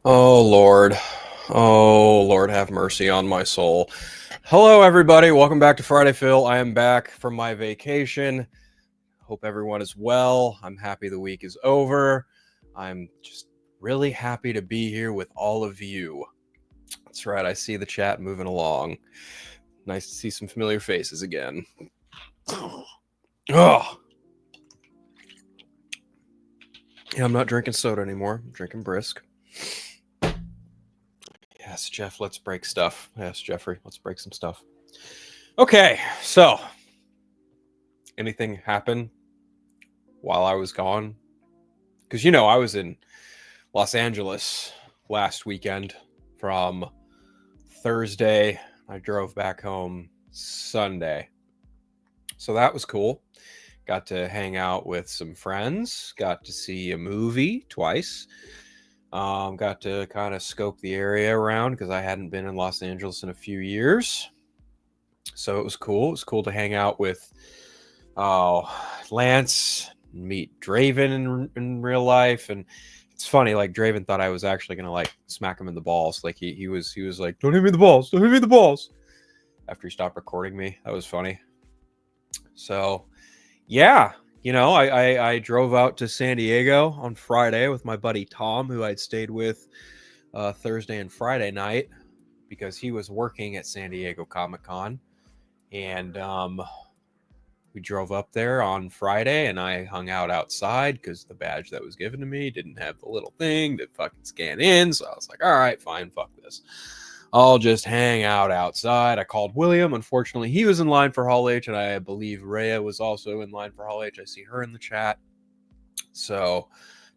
Oh Lord. Oh Lord, have mercy on my soul. Hello everybody. Welcome back to Friday Phil. I am back from my vacation. Hope everyone is well. I'm happy the week is over. I'm just really happy to be here with all of you. That's right. I see the chat moving along. Nice to see some familiar faces again. Oh. Yeah, I'm not drinking soda anymore. I'm drinking brisk. Yes, Jeff, let's break stuff. Yes, Jeffrey, let's break some stuff. Okay, so anything happen while I was gone? Because I was in Los Angeles last weekend from Thursday. I drove back home Sunday. So that was cool. Got to hang out with some friends, got to see a movie twice. Got to kind of scope the area around because I hadn't been in Los Angeles in a few years. So it was cool. It was cool to hang out with Lance, meet Draven in real life. And it's funny, like Draven thought I was actually gonna like smack him in the balls. Like he was like, "Don't hit me in the balls, don't hit me in the balls," after he stopped recording me. That was funny. So yeah, I drove out to San Diego on Friday with my buddy Tom, who I'd stayed with Thursday and Friday night because he was working at San Diego Comic-Con. And we drove up there on Friday and I hung out outside because the badge that was given to me didn't have the little thing to fucking scan in. So I was like, all right, fine, fuck this. I'll just hang out outside. I called William. Unfortunately, he was in line for Hall H, and I believe Rhea was also in line for Hall H. I see her in the chat. So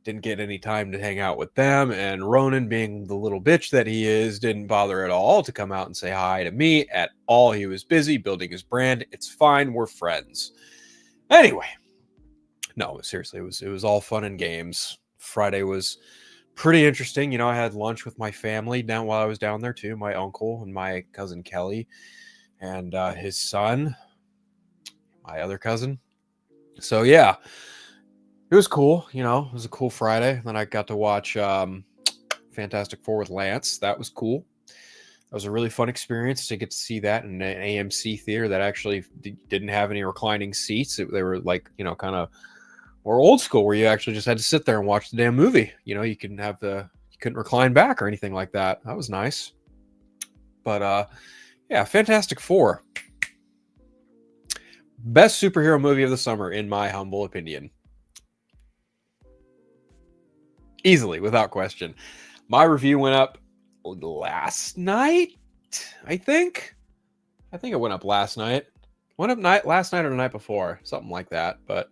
didn't get any time to hang out with them. And Ronan, being the little bitch that he is, didn't bother at all to come out and say hi to me at all. He was busy building his brand. It's fine. We're friends. Anyway, no, seriously, it was all fun and games. Friday was pretty interesting. I had lunch with my family down while I was down there too. My uncle and my cousin Kelly and his son, my other cousin. So yeah, it was cool. It was a cool Friday. Then I got to watch Fantastic Four with Lance. That was cool. That was a really fun experience to get to see that in an AMC theater that actually didn't have any reclining seats. They were like, kind of more old school where you actually just had to sit there and watch the damn movie. You couldn't recline back or anything like that. That was nice. But yeah, Fantastic Four. Best superhero movie of the summer, in my humble opinion. Easily, without question. My review went up last night, I think. I think it went up last night. Went up last night or the night before, something like that. But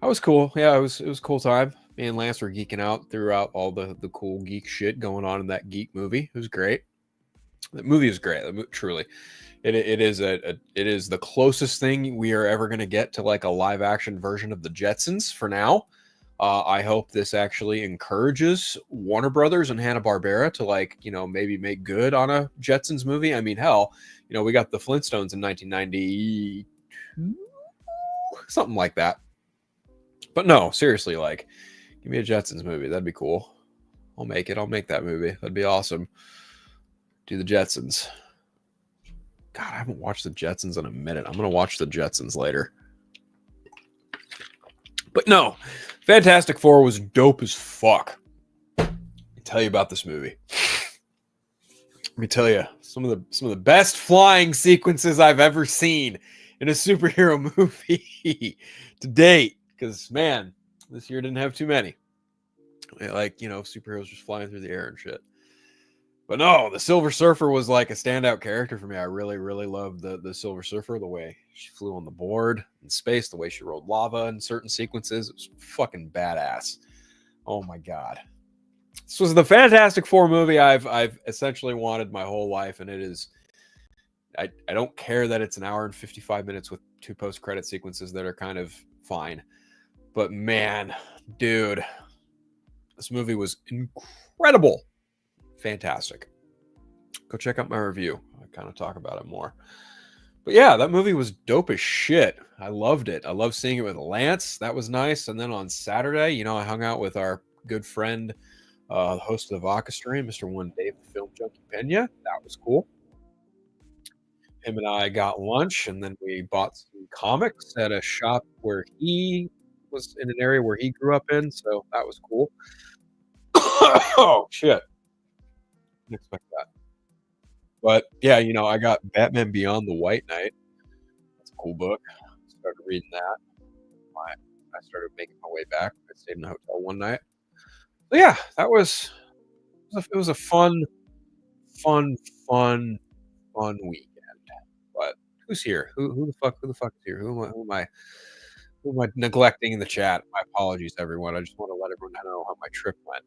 that was cool. Yeah, it was a cool time. Me and Lance were geeking out throughout all the cool geek shit going on in that geek movie. It was great. The movie is great, truly. It is it is the closest thing we are ever going to get to like a live action version of the Jetsons for now. I hope this actually encourages Warner Brothers and Hanna-Barbera to maybe make good on a Jetsons movie. I mean, hell, we got the Flintstones in 1992, something like that. But no, seriously, give me a Jetsons movie. That'd be cool. I'll make it. I'll make that movie. That'd be awesome. Do the Jetsons. God, I haven't watched the Jetsons in a minute. I'm going to watch the Jetsons later. But no, Fantastic Four was dope as fuck. Let me tell you about this movie. Let me tell you some of the best flying sequences I've ever seen in a superhero movie to date. Because man, this year didn't have too many. Superheroes just flying through the air and shit. But no, the Silver Surfer was like a standout character for me. I really, really loved the Silver Surfer, the way she flew on the board in space, the way she rode lava in certain sequences. It was fucking badass. Oh my god. This was the Fantastic Four movie I've essentially wanted my whole life, and it is. I don't care that it's an hour and 55 minutes with 2 post-credit sequences that are kind of fine. But man, dude, this movie was incredible. Fantastic. Go check out my review. I kind of talk about it more. But yeah, that movie was dope as shit. I loved it. I loved seeing it with Lance. That was nice. And then on Saturday, I hung out with our good friend The host of the Vodka Stream, Mr. One Dave the Film Junkie Pena. That was cool. Him and I got lunch, and then we bought some comics at a shop where he was in an area where he grew up in, so that was cool. Oh shit! Didn't expect that. But yeah, I got Batman Beyond the White Knight. That's a cool book. Started reading that. I started making my way back. I stayed in a hotel one night. So yeah, it was a fun, fun, fun weekend. But who's here? Who the fuck is here? Who am I neglecting in the chat? My apologies, everyone. I just want to let everyone know how my trip went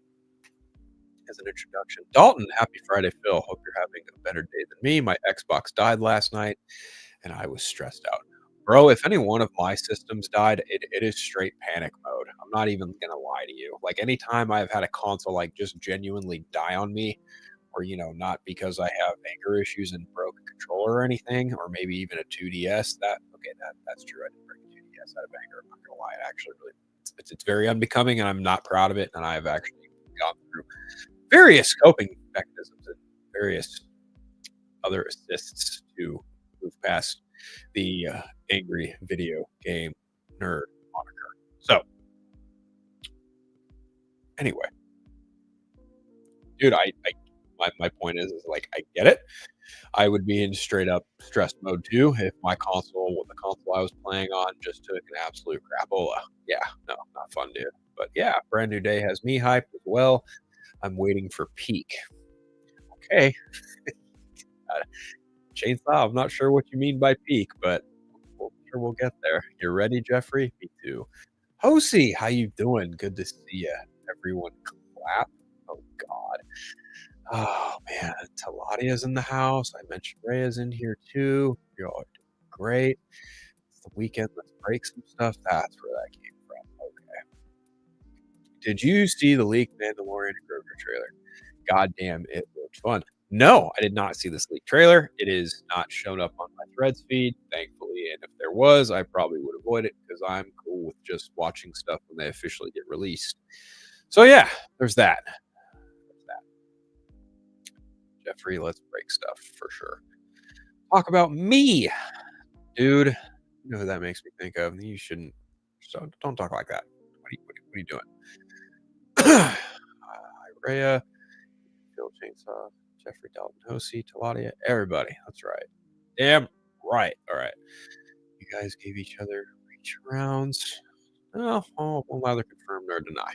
as an introduction. Dalton, happy Friday, Phil. Hope you're having a better day than me. My Xbox died last night, and I was stressed out. Bro, if any one of my systems died, it is straight panic mode. I'm not even gonna lie to you. Like anytime I've had a console like just genuinely die on me, or not because I have anger issues and broke a controller or anything, or maybe even a 2DS. That's true. I didn't break a 2DS out of anger. I'm not gonna lie. It actually really it's very unbecoming, and I'm not proud of it. And I've actually gone through various coping mechanisms and various other assists to move past the angry video game nerd moniker. So, anyway, dude, my point is like I get it. I would be in straight up stress mode too if the console I was playing on just took an absolute crapola. Yeah, no, not fun, dude. But yeah, brand new day has me hyped as well. I'm waiting for peak. Okay. Chainsaw, I'm not sure what you mean by peak, but we'll get there. You ready, Jeffrey? Me too. Hosey, how you doing? Good to see you. Everyone clap. Oh God. Oh man, Taladia's in the house. I mentioned Rhea's in here too. You're all doing great. It's the weekend. Let's break some stuff. That's where that came from. Okay. Did you see the leaked Mandalorian and Grogu trailer? Goddamn, it looked fun. No, I did not see this leaked trailer. It is not shown up on my Threads feed, thankfully. And if there was, I probably would avoid it because I'm cool with just watching stuff when they officially get released. So yeah, there's that. Jeffrey, let's break stuff for sure. Talk about me, dude. You know who that makes me think of. You shouldn't. So don't talk like that. What are you doing? Rhea, Phil Chainsaw, Jeffrey Dalton, Hosey, Taladia, everybody. That's right. Damn right. All right. You guys gave each other reach rounds. Oh, we'll neither confirm nor deny.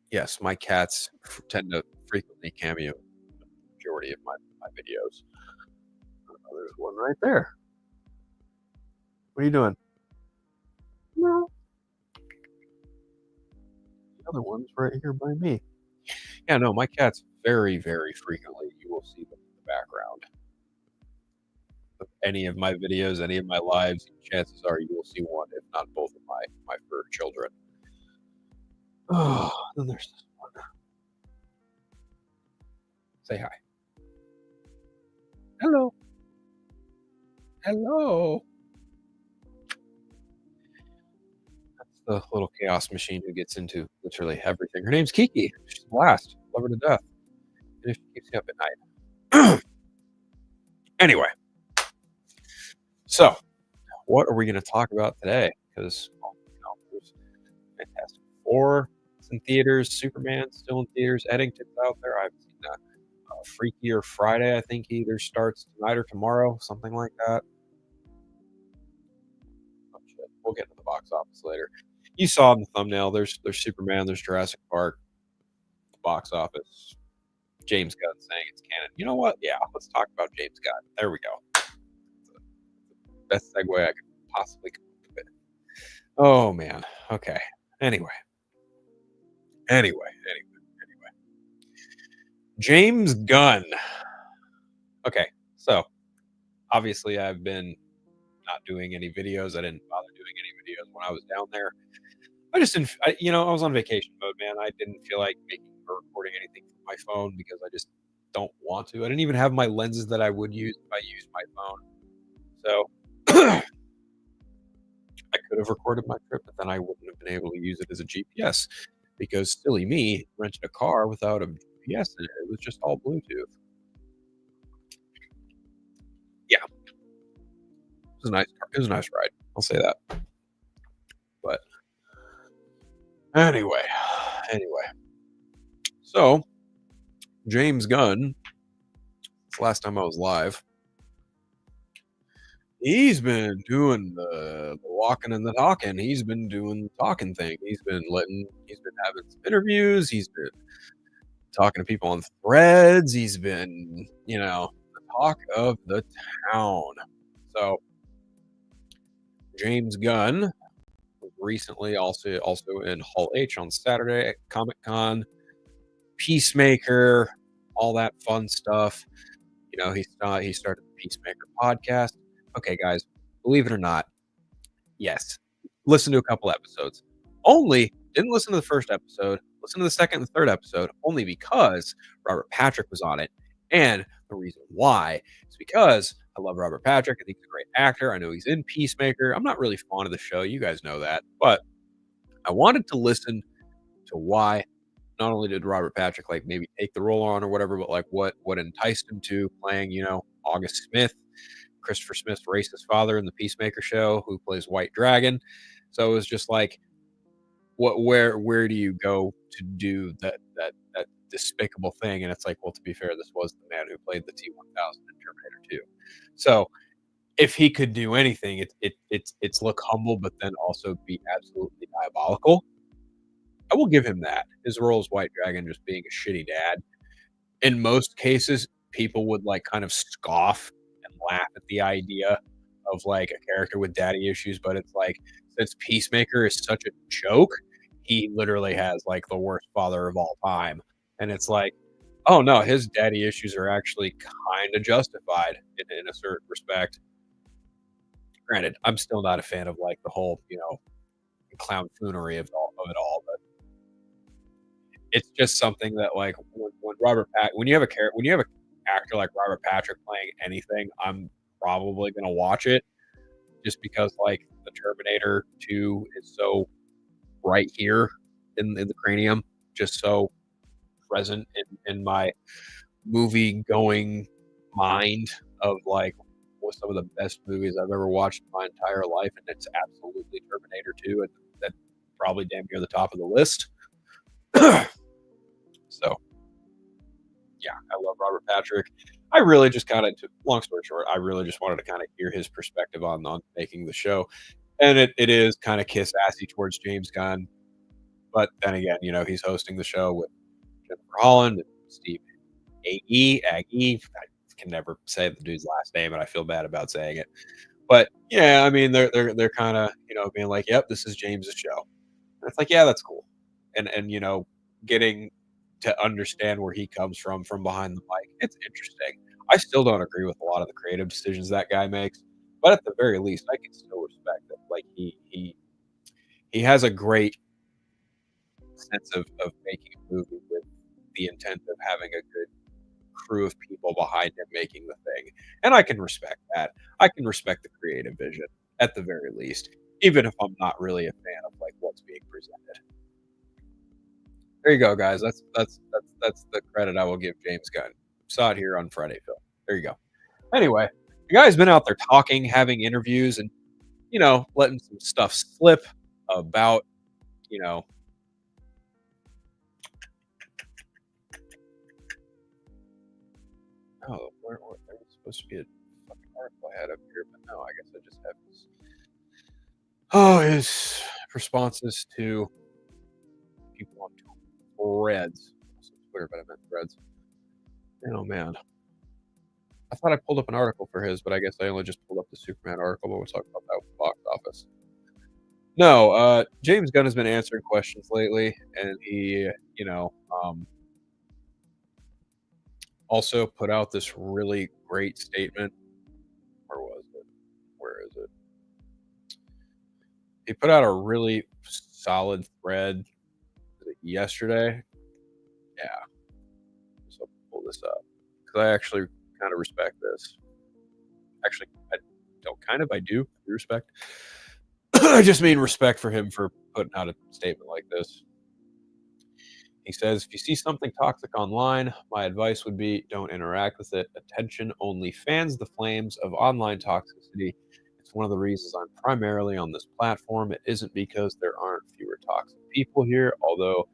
Yes, my cats tend to frequently cameo the majority of my videos. Oh, there's one right there. What are you doing? No. The other one's right here by me. Yeah, no, my cats very, very frequently, you will see them in the background of any of my videos, any of my lives. Chances are you will see one, if not both of my fur children. Oh, then there's this one. Say hi. Hello. Hello. That's the little chaos machine who gets into literally everything. Her name's Kiki. She's a blast. Love her to death. And if she keeps me up at night. Anyway, so what are we going to talk about today? Because there's Fantastic Four in theaters, Superman still in theaters, Eddington's out there. I've seen Freakier Friday. I think he either starts tonight or tomorrow, something like that. Oh, shit. We'll get to the box office later. You saw in the thumbnail. There's Superman. There's Jurassic Park. The box office. James Gunn saying it's canon. You know what? Yeah, let's talk about James Gunn. There we go. Best segue I could possibly come up with. Oh man. Okay. Anyway. James Gunn. Okay, so obviously I've been not doing any videos. I didn't bother doing any videos when I was down there. I just didn't. I was on vacation mode, man. I didn't feel like making or recording anything from my phone because I just don't want to. I didn't even have my lenses that I would use if I used my phone. So I could have recorded my trip, but then I wouldn't have been able to use it as a GPS because silly me rented a car without a GPS in it. It was just all Bluetooth. Yeah, it was a nice. It was a nice ride. I'll say that. But anyway, anyway. So James Gunn. It's the last time I was live. He's been doing the walking and the talking. He's been doing the talking thing. He's been having some interviews. He's been talking to people on threads. He's been, the talk of the town. So James Gunn was recently also in Hall H on Saturday at Comic-Con, Peacemaker, all that fun stuff. He started the Peacemaker podcast. Okay, guys, believe it or not, yes, listen to a couple episodes. Only didn't listen to the first episode. Listen to the second and third episode only because Robert Patrick was on it. And the reason why is because I love Robert Patrick. I think he's a great actor. I know he's in Peacemaker. I'm not really fond of the show. You guys know that. But I wanted to listen to why not only did Robert Patrick like maybe take the role on or whatever, but like what enticed him to playing, August Smith, Christopher Smith's racist father in the Peacemaker show, who plays White Dragon. So it was just like, where do you go to do that despicable thing? And it's like, well, to be fair, this was the man who played the T-1000 in Terminator 2. So if he could do anything, it's look humble, but then also be absolutely diabolical. I will give him that. His role as White Dragon, just being a shitty dad. In most cases, people would like kind of scoff and laugh at the idea of like a character with daddy issues, but it's like, since Peacemaker is such a joke, he literally has like the worst father of all time. And it's like, oh no, his daddy issues are actually kind of justified in a certain respect. Granted, I'm still not a fan of like the whole, clown foonery of it all, but it's just something that like when you have an actor like Robert Patrick playing anything, I'm probably gonna watch it just because like the Terminator 2 is so right here in the cranium, just so present in my movie going mind of like what's some of the best movies I've ever watched in my entire life, and it's absolutely Terminator 2, and that's probably damn near the top of the list. So yeah, I love Robert Patrick. I really just kind of, long story short, I really just wanted to kind of hear his perspective on making the show. And it is kind of kiss assy towards James Gunn. But then again, he's hosting the show with Jennifer Holland and Steve Agee. I can never say the dude's last name, and I feel bad about saying it. But yeah, I mean, they're kind of being like, "Yep, this is James's show." And it's like, yeah, that's cool, and getting to understand where he comes from behind the mic. It's interesting. I still don't agree with a lot of the creative decisions that guy makes, but at the very least, I can still respect that. Like he has a great sense of making a movie with the intent of having a good crew of people behind him making the thing. And I can respect that. I can respect the creative vision at the very least, even if I'm not really a fan of like what's being presented. There you go, guys. That's the credit I will give James Gunn. Saw it here on Friday, Phil. There you go. Anyway, the guy's been out there talking, having interviews, and letting some stuff slip about oh, there was supposed to be a fucking article I had up here, but no, I guess I just have his responses to people on Threads. Twitter, but I meant Threads. Oh man, I thought I pulled up an article for his, but I guess I only just pulled up the Superman article. But we'll talk about that with the box office. No, James Gunn has been answering questions lately, and he, also put out this really great statement. Where was it? Where is it? He put out a really solid thread yesterday. Yeah. So pull this up because I actually kind of respect this. Actually, I don't kind of. I do respect. I just mean respect for him for putting out a statement like this. He says, if you see something toxic online, my advice would be don't interact with it. Attention only fans the flames of online toxicity. It's one of the reasons I'm primarily on this platform. It isn't because there aren't fewer toxic people here, although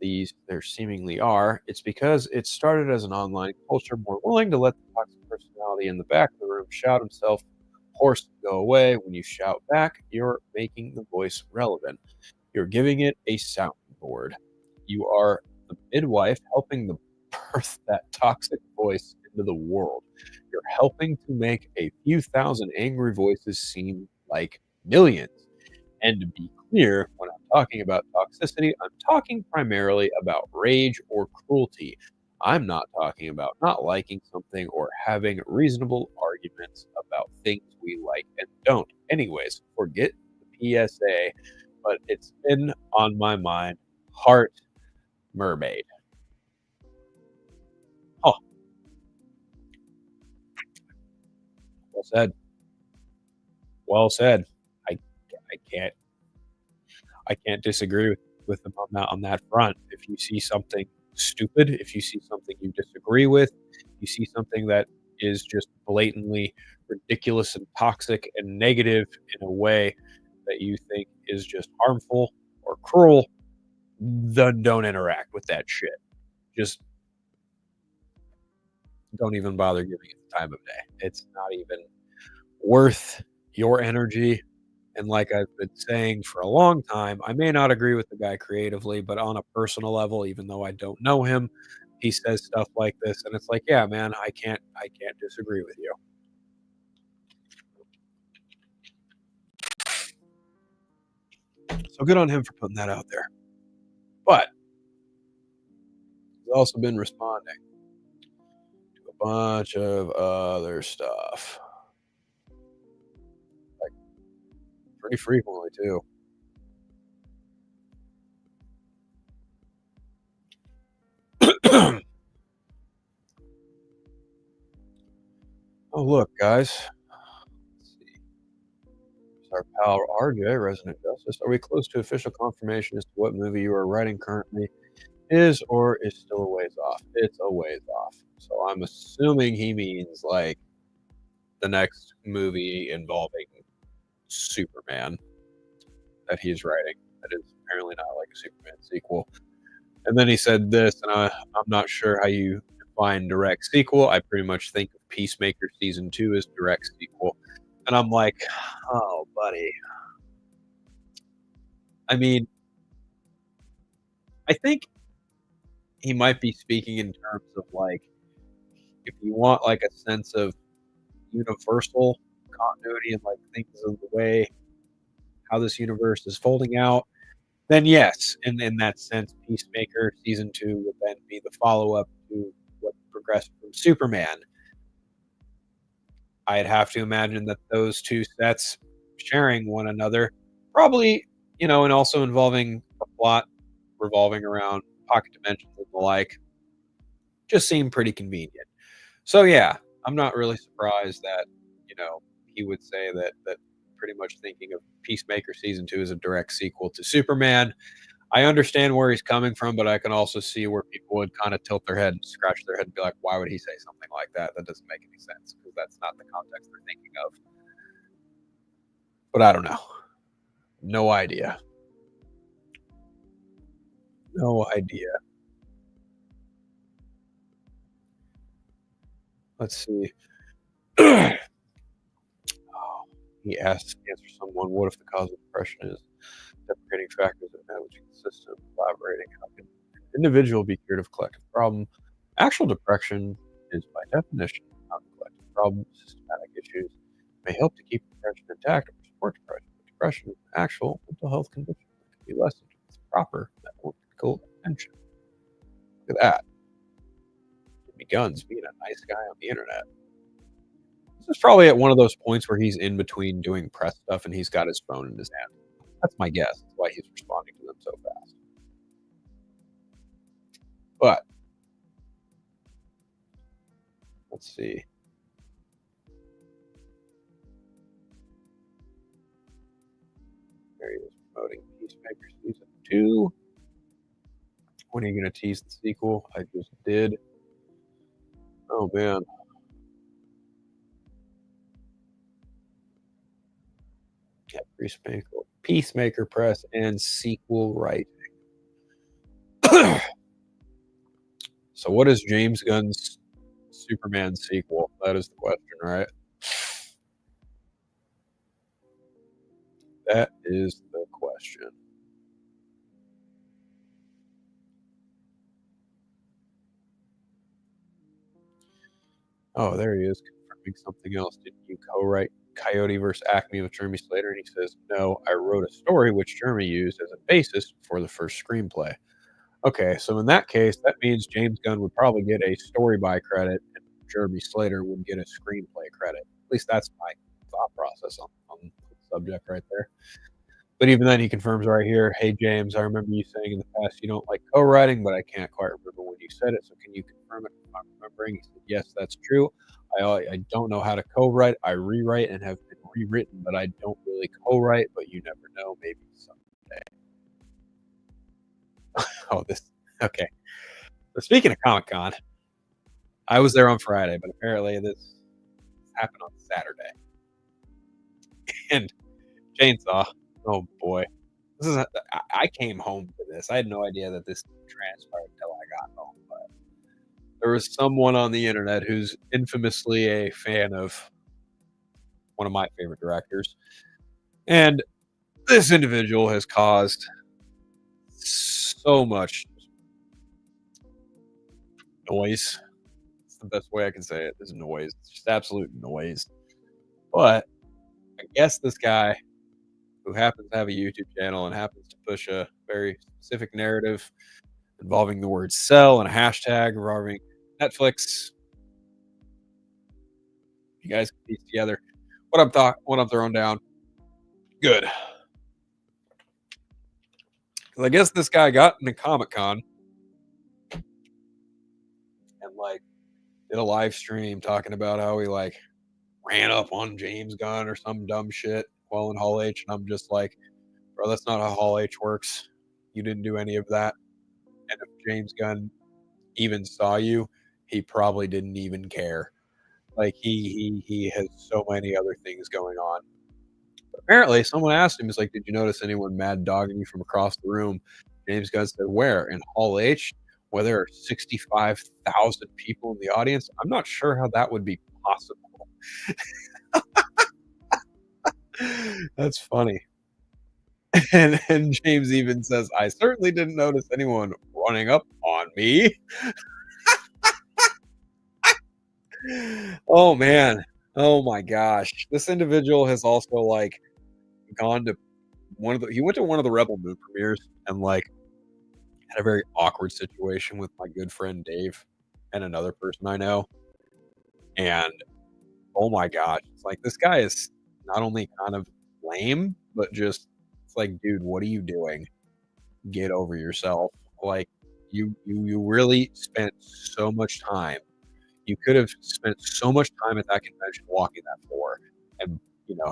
these there seemingly are. It's because it started as an online culture more willing to let the toxic personality in the back of the room shout himself hoarse to go away. When you shout back, you're making the voice relevant. You're giving it a soundboard. You are the midwife helping to birth that toxic voice into the world. You're helping to make a few thousand angry voices seem like millions. And to be clear, when I'm talking about toxicity, I'm talking primarily about rage or cruelty. I'm not talking about not liking something or having reasonable arguments about things we like and don't. Anyways, forget the PSA, but it's been on my mind. Heart mermaid. Oh, well said. Well said. I I can't I can't disagree with them on that front. If you see something stupid, if you see something you disagree with, you see something that is just blatantly ridiculous and toxic and negative in a way that you think is just harmful or cruel, then don't interact with that shit. Just don't even bother giving it the time of day. It's not even worth your energy. And like I've been saying for a long time, I may not agree with the guy creatively, but on a personal level, even though I don't know him, he says stuff like this, and it's like, yeah, man, I can't disagree with you. So good on him for putting that out there. But he's also been responding to a bunch of other stuff, like pretty frequently too. Oh, look, guys. Let's see. It's our pal RJ, Resident Justice. Are we close to official confirmation as to what movie you are writing currently is or is still a ways off? It's a ways off. So I'm assuming he means like the next movie involving Superman that he's writing. That is apparently not like a Superman sequel. And then he said this, and I'm not sure how you define direct sequel. I pretty much think of Peacemaker season 2 as direct sequel. And I'm like, oh, buddy. I mean, I think he might be speaking in terms of like, if you want like a sense of universal continuity and like things of the way how this universe is folding out, then yes, in that sense, Peacemaker season 2 would then be the follow up to what progressed from Superman. I'd have to imagine that those two sets sharing one another, probably, and also involving a plot revolving around pocket dimensions and the like, just seem pretty convenient. So yeah, I'm not really surprised that he would say that pretty much thinking of Peacemaker season 2 as a direct sequel to Superman. I understand where he's coming from, but I can also see where people would kind of tilt their head and scratch their head and be like, "Why would he say something like that? That doesn't make any sense because that's not the context they're thinking of." But I don't know. No idea. No idea. Let's see. Oh, he answers someone, "What if the cause of depression is deprecating factors that managing the system, collaborating? How can an individual be cured of collective problem? Actual depression is, by definition, not a collective problem. Systematic issues may help to keep depression intact or support depression. But depression is an actual mental health condition that can be lessened with proper medical attention." Look at that. Jimmy Gunn's being a nice guy on the internet. This is probably at one of those points where he's in between doing press stuff and he's got his phone in his hand. That's my guess. That's why he's responding to them so fast. But let's see. downloading Peacemaker Season 2. When are you going to tease the sequel? I just did. Oh, man. Yeah, Peacemaker Press and sequel writing. So what is James Gunn's Superman sequel? That is the question, right? That is the question. Oh, there he is, confirming something else. Didn't you co-write Coyote vs. Acme with Jeremy Slater? And he says, no, I wrote a story which Jeremy used as a basis for the first screenplay. Okay, so in that case, that means James Gunn would probably get a story by credit and Jeremy Slater would get a screenplay credit. At least that's my thought process on the subject right there. But even then, he confirms right here, hey, James, I remember you saying in the past you don't like co-writing, but I can't quite remember when you said it. So can you confirm it if I'm remembering? He said, yes, that's true. I don't know how to co-write. I rewrite and have been rewritten, but I don't really co-write, but you never know. Maybe someday. Oh, this. Okay. But speaking of Comic-Con, I was there on Friday, but apparently this happened on Saturday. And Chainsaw, oh boy. I came home to this. I had no idea that this transpired until I got home. But there was someone on the internet who's infamously a fan of one of my favorite directors. And this individual has caused so much noise. It's the best way I can say it is noise. It's just absolute noise. But I guess this guy who happens to have a YouTube channel and happens to push a very specific narrative involving the word sell and a hashtag involving Netflix. You guys can piece together what I'm throwing down. Good. I guess this guy got into Comic-Con and like did a live stream talking about how he like ran up on James Gunn or some dumb shit while in Hall H. And I'm just like, bro, that's not how Hall H works. You didn't do any of that. And if James Gunn even saw you, he probably didn't even care. Like he has so many other things going on. But apparently, someone asked him, "He's like, did you notice anyone mad dogging you from across the room?" James Gunn said, "Where in Hall H, where there are 65,000 people in the audience? I'm not sure how that would be possible." That's funny. And James even says, "I certainly didn't notice anyone running up on me." Oh man. Oh my gosh. This individual has also like gone to he went to one of the Rebel Moon premieres and like had a very awkward situation with my good friend Dave and another person I know. And oh my gosh, it's like this guy is not only kind of lame, but just it's like, dude, what are you doing? Get over yourself. Like you really spent so much time. You could have spent so much time at that convention walking that floor and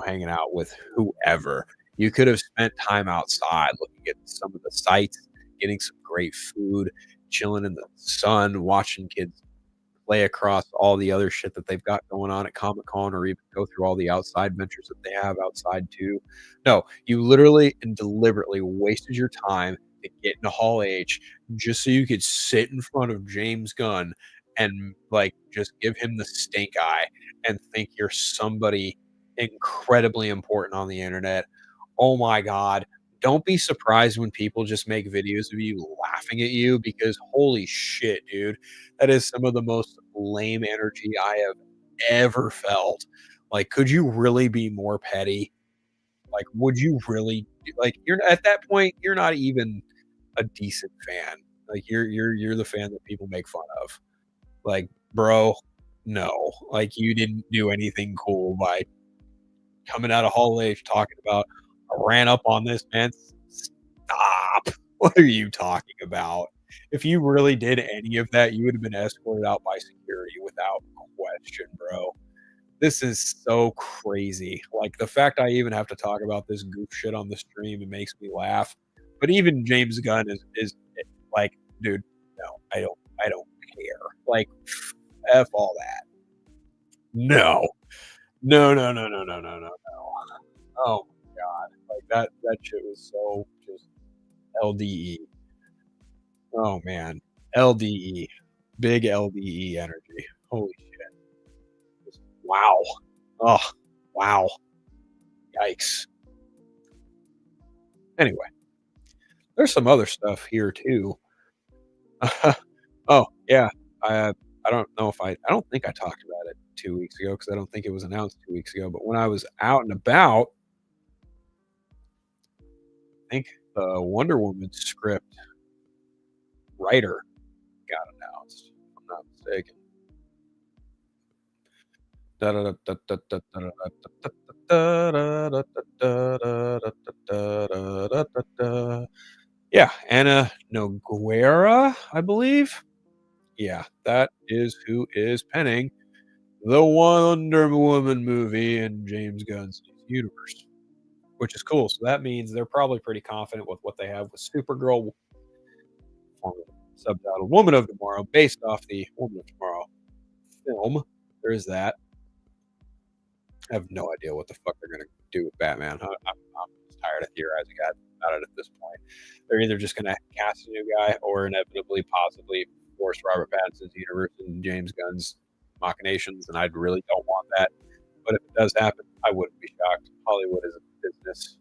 hanging out with whoever. You could have spent time outside looking at some of the sights, getting some great food, chilling in the sun, watching kids play across all the other shit that they've got going on at Comic Con, or even go through all the outside ventures that they have outside too. No, you literally and deliberately wasted your time to get into Hall H just so you could sit in front of James Gunn and like just give him the stink eye and think you're somebody incredibly important on the internet. Oh my god. Don't be surprised when people just make videos of you laughing at you, because holy shit, dude. That is some of the most lame energy I have ever felt. Like, could you really be more petty? Like, would you really like you're at that point, you're not even a decent fan. Like you're the fan that people make fun of. Like, bro, no. Like you didn't do anything cool by coming out of Hall H talking about I ran up on this man. Stop. What are you talking about? If you really did any of that, you would have been escorted out by security without question, bro. This is so crazy. Like, the fact I even have to talk about this goof shit on the stream, it makes me laugh. But even James Gunn is like, dude, no, I don't care. Like, F all that. No. No, no, no, no, no, no, no, no. Oh my god. Like that shit was so just LDE. Oh man. LDE. Big LDE energy. Holy shit. Just, wow. Oh, wow. Yikes. Anyway, there's some other stuff here too. Oh, yeah. I don't know if I don't think I talked about it 2 weeks ago because I don't think it was announced 2 weeks ago, but when I was out and about, I think the Wonder Woman script writer got announced, if I'm not mistaken. Yeah, Anna Noguera, I believe. Yeah, that is who is penning the Wonder Woman movie in James Gunn's universe, which is cool. So that means they're probably pretty confident with what they have with Supergirl, subtitled Woman of Tomorrow, based off the Woman of Tomorrow film. There's that. I have no idea what the fuck they're going to do with Batman. I'm just tired of theorizing about it at this point. They're either just going to cast a new guy or inevitably, possibly force Robert Pattinson's universe and James Gunn's machinations, and I really don't want that. But if it does happen, I wouldn't be shocked. Hollywood is a business,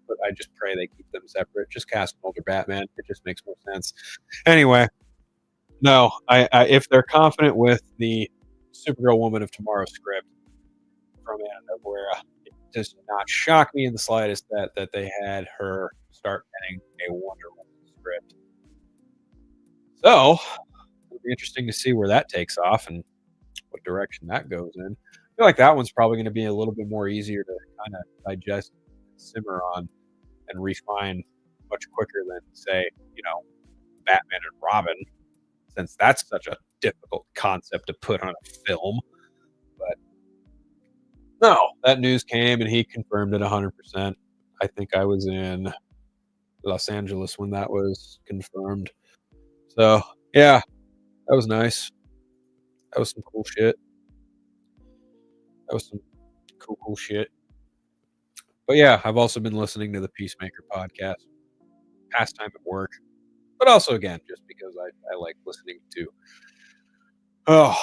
but I just pray they keep them separate. Just cast an older Batman. It just makes more sense. Anyway, no, I if they're confident with the Supergirl Woman of Tomorrow script from Anna Noguera, it does not shock me in the slightest that they had her start penning a Wonder Woman script. So it'll be interesting to see where that takes off and what direction that goes in. I feel like that one's probably going to be a little bit more easier to kind of digest, simmer on, and refine much quicker than, say, Batman and Robin, since that's such a difficult concept to put on a film. But no, that news came and he confirmed it 100%. I think I was in Los Angeles when that was confirmed. So, yeah, that was nice. That was some cool shit. That was some cool shit. But yeah, I've also been listening to the Peacemaker podcast, pastime at work, but also again just because I like listening to. Oh,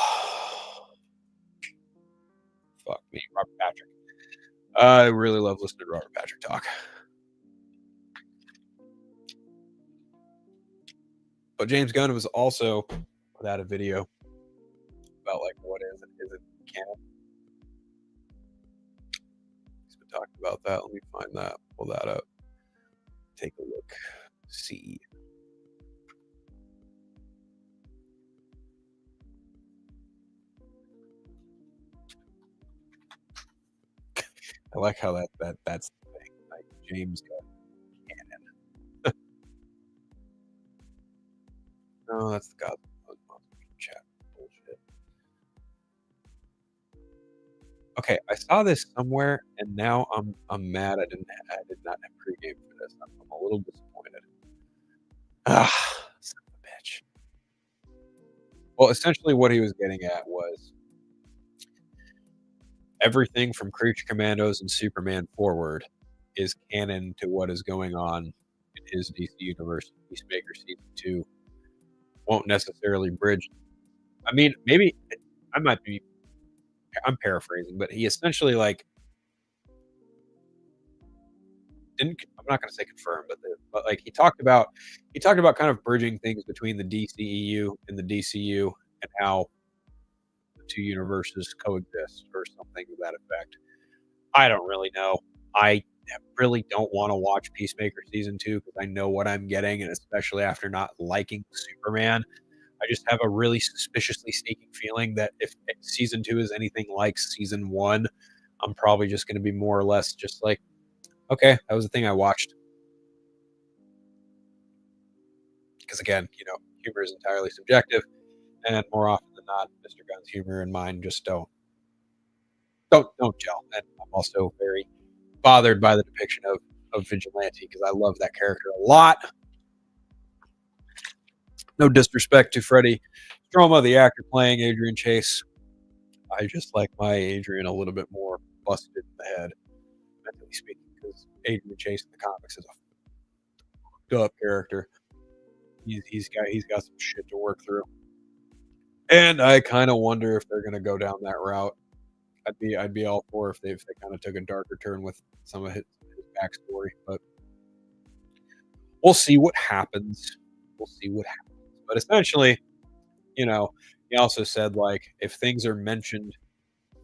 fuck me, Robert Patrick. I really love listening to Robert Patrick talk. But James Gunn was also put out a video about like what is it canon? He's been talking about that. Let me find that. Pull that up. Take a look. See. I like how that's the thing. Like James Gunn canon. No, that's the God chat bullshit. Okay, I saw this somewhere, and now I'm mad. I did not have pregame for this. I'm a little disappointed. Ah, son of a bitch. Well, essentially, what he was getting at was everything from Creature Commandos and Superman forward is canon to what is going on in his DC universe. Peacemaker season 2 won't necessarily bridge. I mean, maybe I might be. I'm paraphrasing, but he essentially like didn't. I'm not going to say confirm, but like he talked about kind of bridging things between the DCEU and the DCU and how the two universes coexist or something to that effect. I don't really know. I really don't want to watch Peacemaker season 2 because I know what I'm getting, and especially after not liking Superman, I just have a really suspiciously sneaking feeling that if season 2 is anything like season 1, I'm probably just going to be more or less just like, okay, that was the thing I watched. Because again, humor is entirely subjective, and more often than not, Mr. Gunn's humor and mine just don't don't gel. And I'm also very bothered by the depiction of Vigilante because I love that character a lot. No disrespect to Freddie Stroma, the actor playing Adrian Chase. I just like my Adrian a little bit more busted in the head, mentally speaking, because Adrian Chase in the comics is a fucked up character. He's got some shit to work through, and I kind of wonder if they're gonna go down that route. I'd be all for if they kind of took a darker turn with some of his backstory, but we'll see what happens. We'll see what happens. But essentially, you know, he also said like if things are mentioned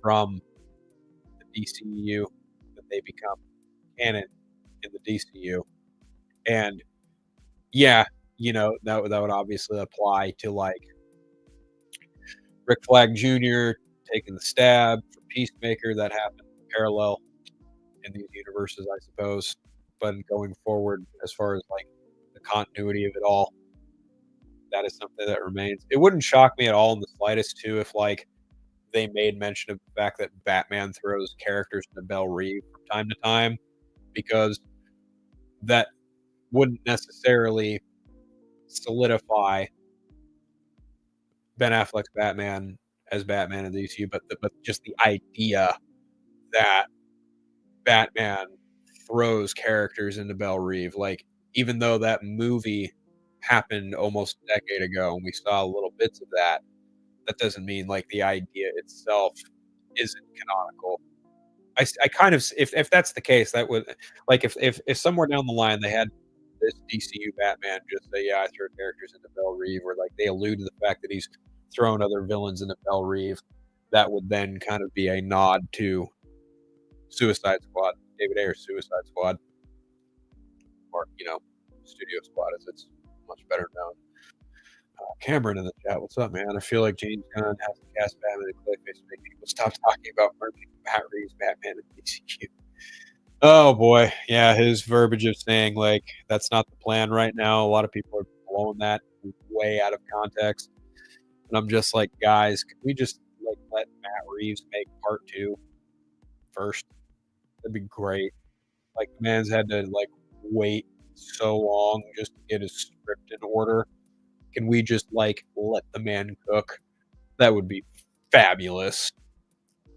from the DCU, that they become canon in the DCU, and yeah, that would obviously apply to like Rick Flag Jr. taking the stab for Peacemaker. That happened parallel in these universes, I suppose. But going forward, as far as like the continuity of it all, that is something that remains. It wouldn't shock me at all in the slightest, too, if like they made mention of the fact that Batman throws characters into Belle Reve from time to time, because that wouldn't necessarily solidify Ben Affleck's Batman as Batman in the DCU, but just the idea that Batman throws characters into Belle Reve, like even though that movie happened almost a decade ago and we saw little bits of that, that doesn't mean like the idea itself isn't canonical. I kind of, if that's the case, that would like if somewhere down the line they had this DCU Batman just say, yeah, I throw characters into Belle Reve, or like they allude to the fact that he's thrown other villains into Belle Reve, that would then kind of be a nod to Suicide Squad, David Ayer's Suicide Squad, or Studio Squad as it's much better known. Cameron in the chat, what's up, man? I feel like James Gunn has to cast Batman and Clayface to make people stop talking about murdering Matt Reeves, Batman, and DCU. Oh boy, yeah, his verbiage of saying like that's not the plan right now. A lot of people are blowing that way out of context, and I'm just like, guys, can we just like let Matt Reeves make part 2 first? That'd be great. Like the man's had to like wait so long just to get his script in order. Can we just like let the man cook? That would be fabulous.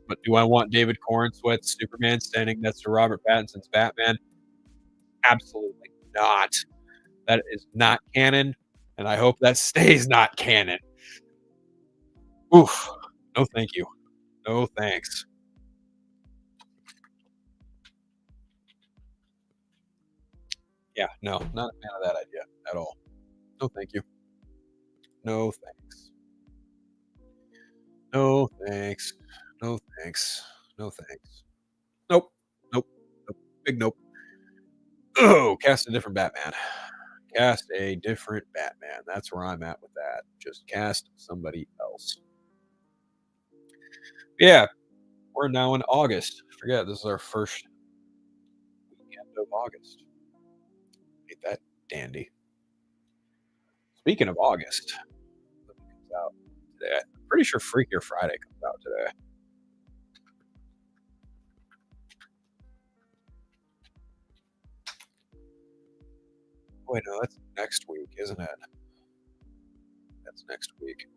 But do I want David Cornsweet's Superman standing next to Robert Pattinson's Batman? Absolutely not. That is not canon, and I hope that stays not canon. Oof. No thank you. No thanks. Yeah, no, not a fan of that idea at all. No thank you. No thanks. No thanks. No thanks. No thanks. Nope. Nope. Nope. Big nope. Oh, cast a different Batman. Cast a different Batman. That's where I'm at with that. Just cast somebody else. Yeah, we're now in August. Forget this is our first weekend of August. Ain't that dandy? Speaking of August, what comes out today? I'm pretty sure Freakier Friday comes out today. Wait, no, that's next week, isn't it? That's next week.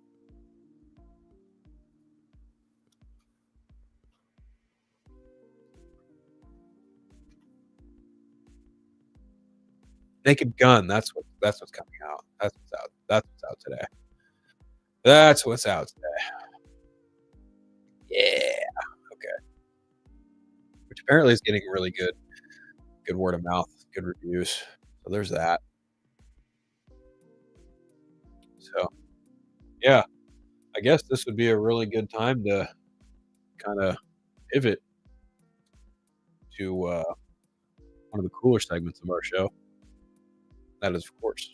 Naked Gun. That's what's coming out. That's what's out. That's what's out today. That's what's out today. Yeah. Okay. Which apparently is getting really good word of mouth, good reviews. So there's that. So yeah, I guess this would be a really good time to kind of pivot to one of the cooler segments of our show. That is, of course,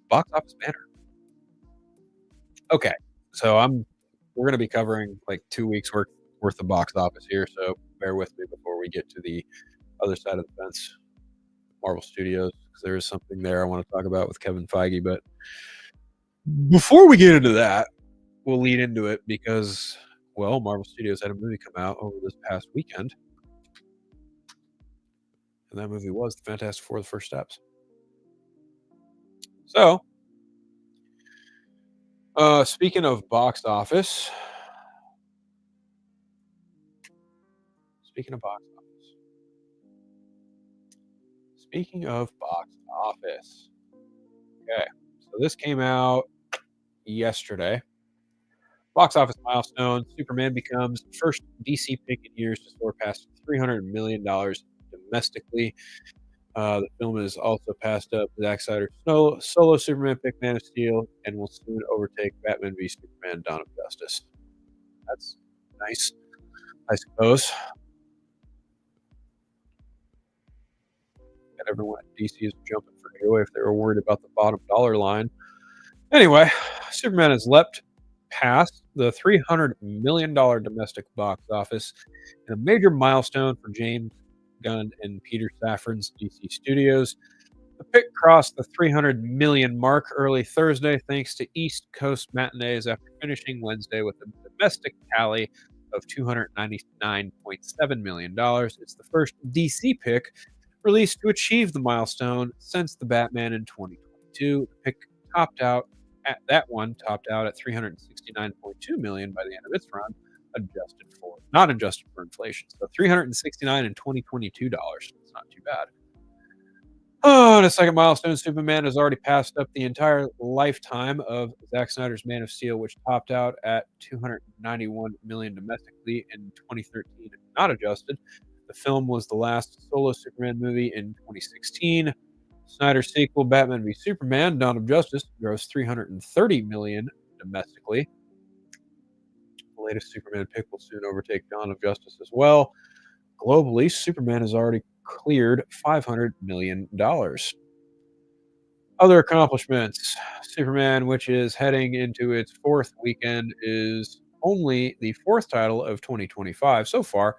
Box Office Banner. Okay, so we're going to be covering like 2 weeks worth of box office here, so bear with me before we get to the other side of the fence, Marvel Studios, because there is something there I want to talk about with Kevin Feige. But before we get into that, we'll lead into it because Well, Marvel Studios had a movie come out over this past weekend, and that movie was The Fantastic Four: The First Steps. So, speaking of box office, speaking of box office, speaking of box office. Okay, so this came out yesterday. Box office milestone: Superman becomes the first DC pick in years to soar past $300 million domestically. The film has also passed up Zack Snyder's solo Superman pick, Man of Steel, and will soon overtake Batman v Superman: Dawn of Justice. That's nice, I suppose. And everyone at DC is jumping for joy if they were worried about the bottom dollar line. Anyway, Superman has leapt past the $300 million domestic box office, and a major milestone for James Gunn and Peter Safran's DC Studios. The pick crossed the 300 million mark early Thursday thanks to East Coast matinees after finishing Wednesday with a domestic tally of $299.7 million. It's the first DC pick released to achieve the milestone since the Batman in 2022. The pick topped out at 369.2 million by the end of its run, not adjusted for inflation. So 369 in 2022 dollars. It's not too bad. Oh, and a second milestone: Superman has already passed up the entire lifetime of Zack Snyder's Man of Steel, which topped out at 291 million domestically in 2013, not adjusted. The film was the last solo Superman movie in 2016. Snyder's sequel, Batman v Superman: Dawn of Justice, grossed 330 million domestically. The latest Superman pick will soon overtake Dawn of Justice as well. Globally, Superman has already cleared $500 million. Other accomplishments: Superman, which is heading into its fourth weekend, is only the fourth title of 2025 so far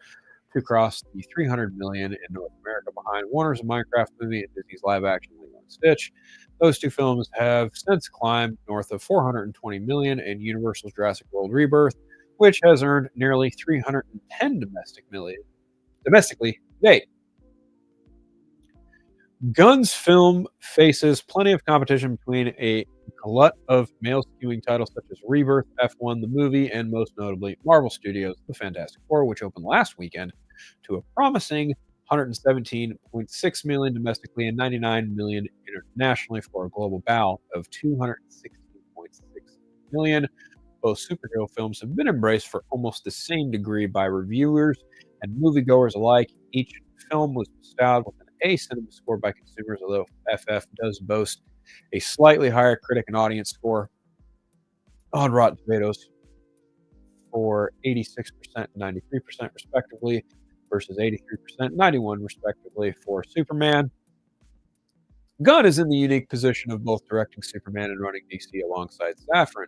to cross the 300 million in North America, behind Warner's Minecraft movie and Disney's live-action Lilo and Stitch. Those two films have since climbed north of 420 million in Universal's Jurassic World Rebirth, which has earned nearly 310 domestically to date. Gunn's film faces plenty of competition between a glut of male-skewing titles such as Rebirth, F1, the movie, and most notably Marvel Studios' The Fantastic Four, which opened last weekend to a promising 117.6 million domestically and 99 million internationally for a global bow of 216.6 million. Both superhero films have been embraced for almost the same degree by reviewers and moviegoers alike. Each film was bestowed with an A cinema score by consumers, although FF does boast a slightly higher critic and audience score on Rotten Tomatoes for 86% and 93% respectively, versus 83% and 91 respectively for Superman. Gunn is in the unique position of both directing Superman and running DC alongside Safran.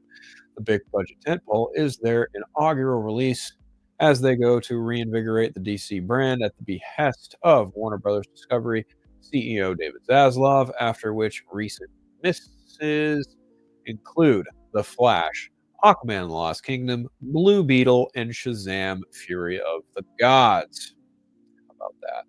The big budget tentpole is their inaugural release as they go to reinvigorate the DC brand at the behest of Warner Brothers Discovery CEO David Zaslav, after which recent misses include The Flash, Aquaman and the Lost Kingdom, Blue Beetle, and Shazam: Fury of the Gods. How about that?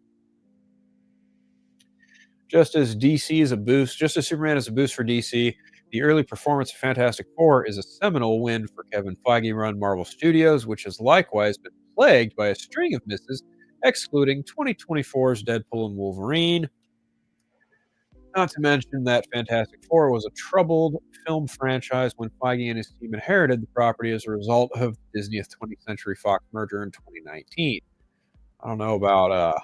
Just as Superman is a boost for DC, the early performance of Fantastic Four is a seminal win for Kevin Feige-run Marvel Studios, which has likewise been plagued by a string of misses, excluding 2024's Deadpool and Wolverine. Not to mention that Fantastic Four was a troubled film franchise when Feige and his team inherited the property as a result of the Disney 20th Century Fox merger in 2019. I don't know about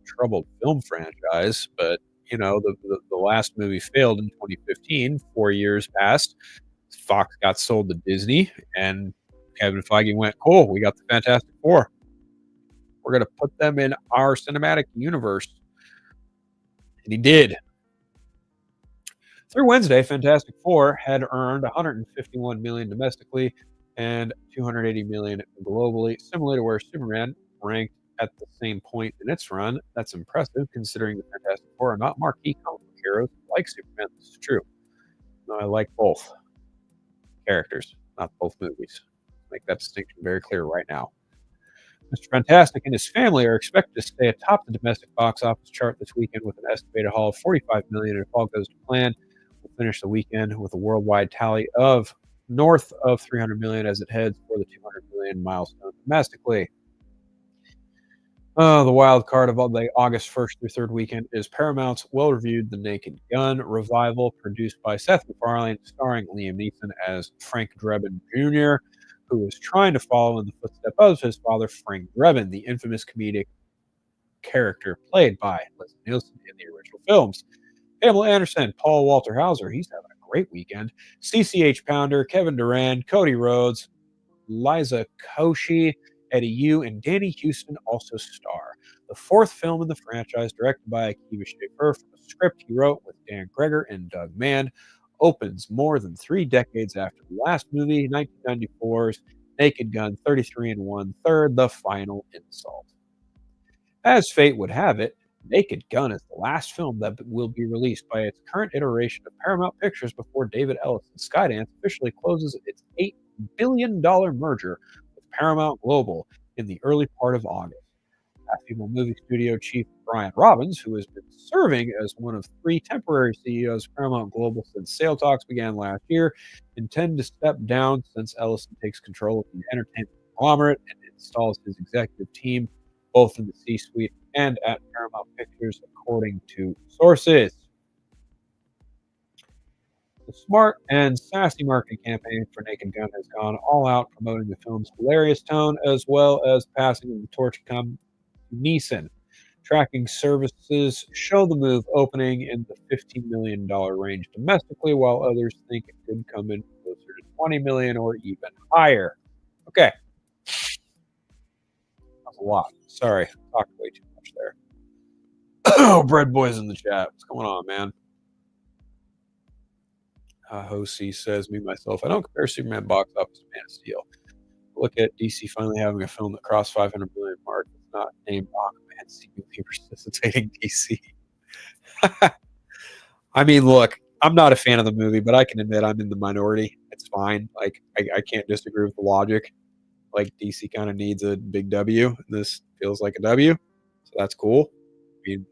troubled film franchise, but the last movie failed in 2015. 4 years passed. Fox got sold to Disney, and Kevin Feige went, "Cool, we got the Fantastic Four. We're going to put them in our cinematic universe," and he did. Through Wednesday, Fantastic Four had earned 151 million domestically and 280 million globally, similar to where Superman ranked at the same point in its run. That's impressive considering the Fantastic Four are not marquee comic book heroes like Superman. This is true. No, I like both characters, not both movies. Make that distinction very clear right now. Mr. Fantastic and his family are expected to stay atop the domestic box office chart this weekend with an estimated haul of 45 million. And if all goes to plan, we'll finish the weekend with a worldwide tally of north of 300 million as it heads for the 200 million milestone domestically. The wild card of all the August 1st through 3rd weekend is Paramount's well-reviewed The Naked Gun revival, produced by Seth MacFarlane, starring Liam Neeson as Frank Drebin Jr., who is trying to follow in the footsteps of his father, Frank Drebin, the infamous comedic character played by Leslie Nielsen in the original films. Pamela Anderson, Paul Walter Hauser, he's having a great weekend. CCH Pounder, Kevin Durant, Cody Rhodes, Liza Koshy, Eddie Yu, and Danny Houston also star. The 4th film in the franchise, directed by Akiva Schaffer from a script he wrote with Dan Greger and Doug Mann, opens more than 3 decades after the last movie, 1994's Naked Gun 33 and 1/3, The Final Insult. As fate would have it, Naked Gun is the last film that will be released by its current iteration of Paramount Pictures before David Ellison's Skydance officially closes its $8 billion merger with Paramount Global in the early part of August. People Movie Studio chief Brian Robbins, who has been serving as one of 3 temporary CEOs of Paramount Global since sale talks began last year, intend to step down since Ellison takes control of the entertainment conglomerate and installs his executive team both in the C-suite and at Paramount Pictures, according to sources. The smart and sassy marketing campaign for Naked Gun has gone all out, promoting the film's hilarious tone as well as passing of the torch to Neeson. Tracking services show the move opening in the $15 million range domestically, while others think it could come in closer to $20 million or even higher. Okay. That's a lot. Sorry, I talked way too much there. Oh, Bread Boy's in the chat. What's going on, man? Hosi says, me, myself, I don't compare Superman box office to Man of Steel. Look at DC finally having a film that crossed 500 million mark. It's not named Aquaman, seemingly resuscitating DC. I mean, look, I'm not a fan of the movie, but I can admit I'm in the minority. It's fine. Like, I can't disagree with the logic. Like, DC kind of needs a big W. This feels like a W, so that's cool. I mean,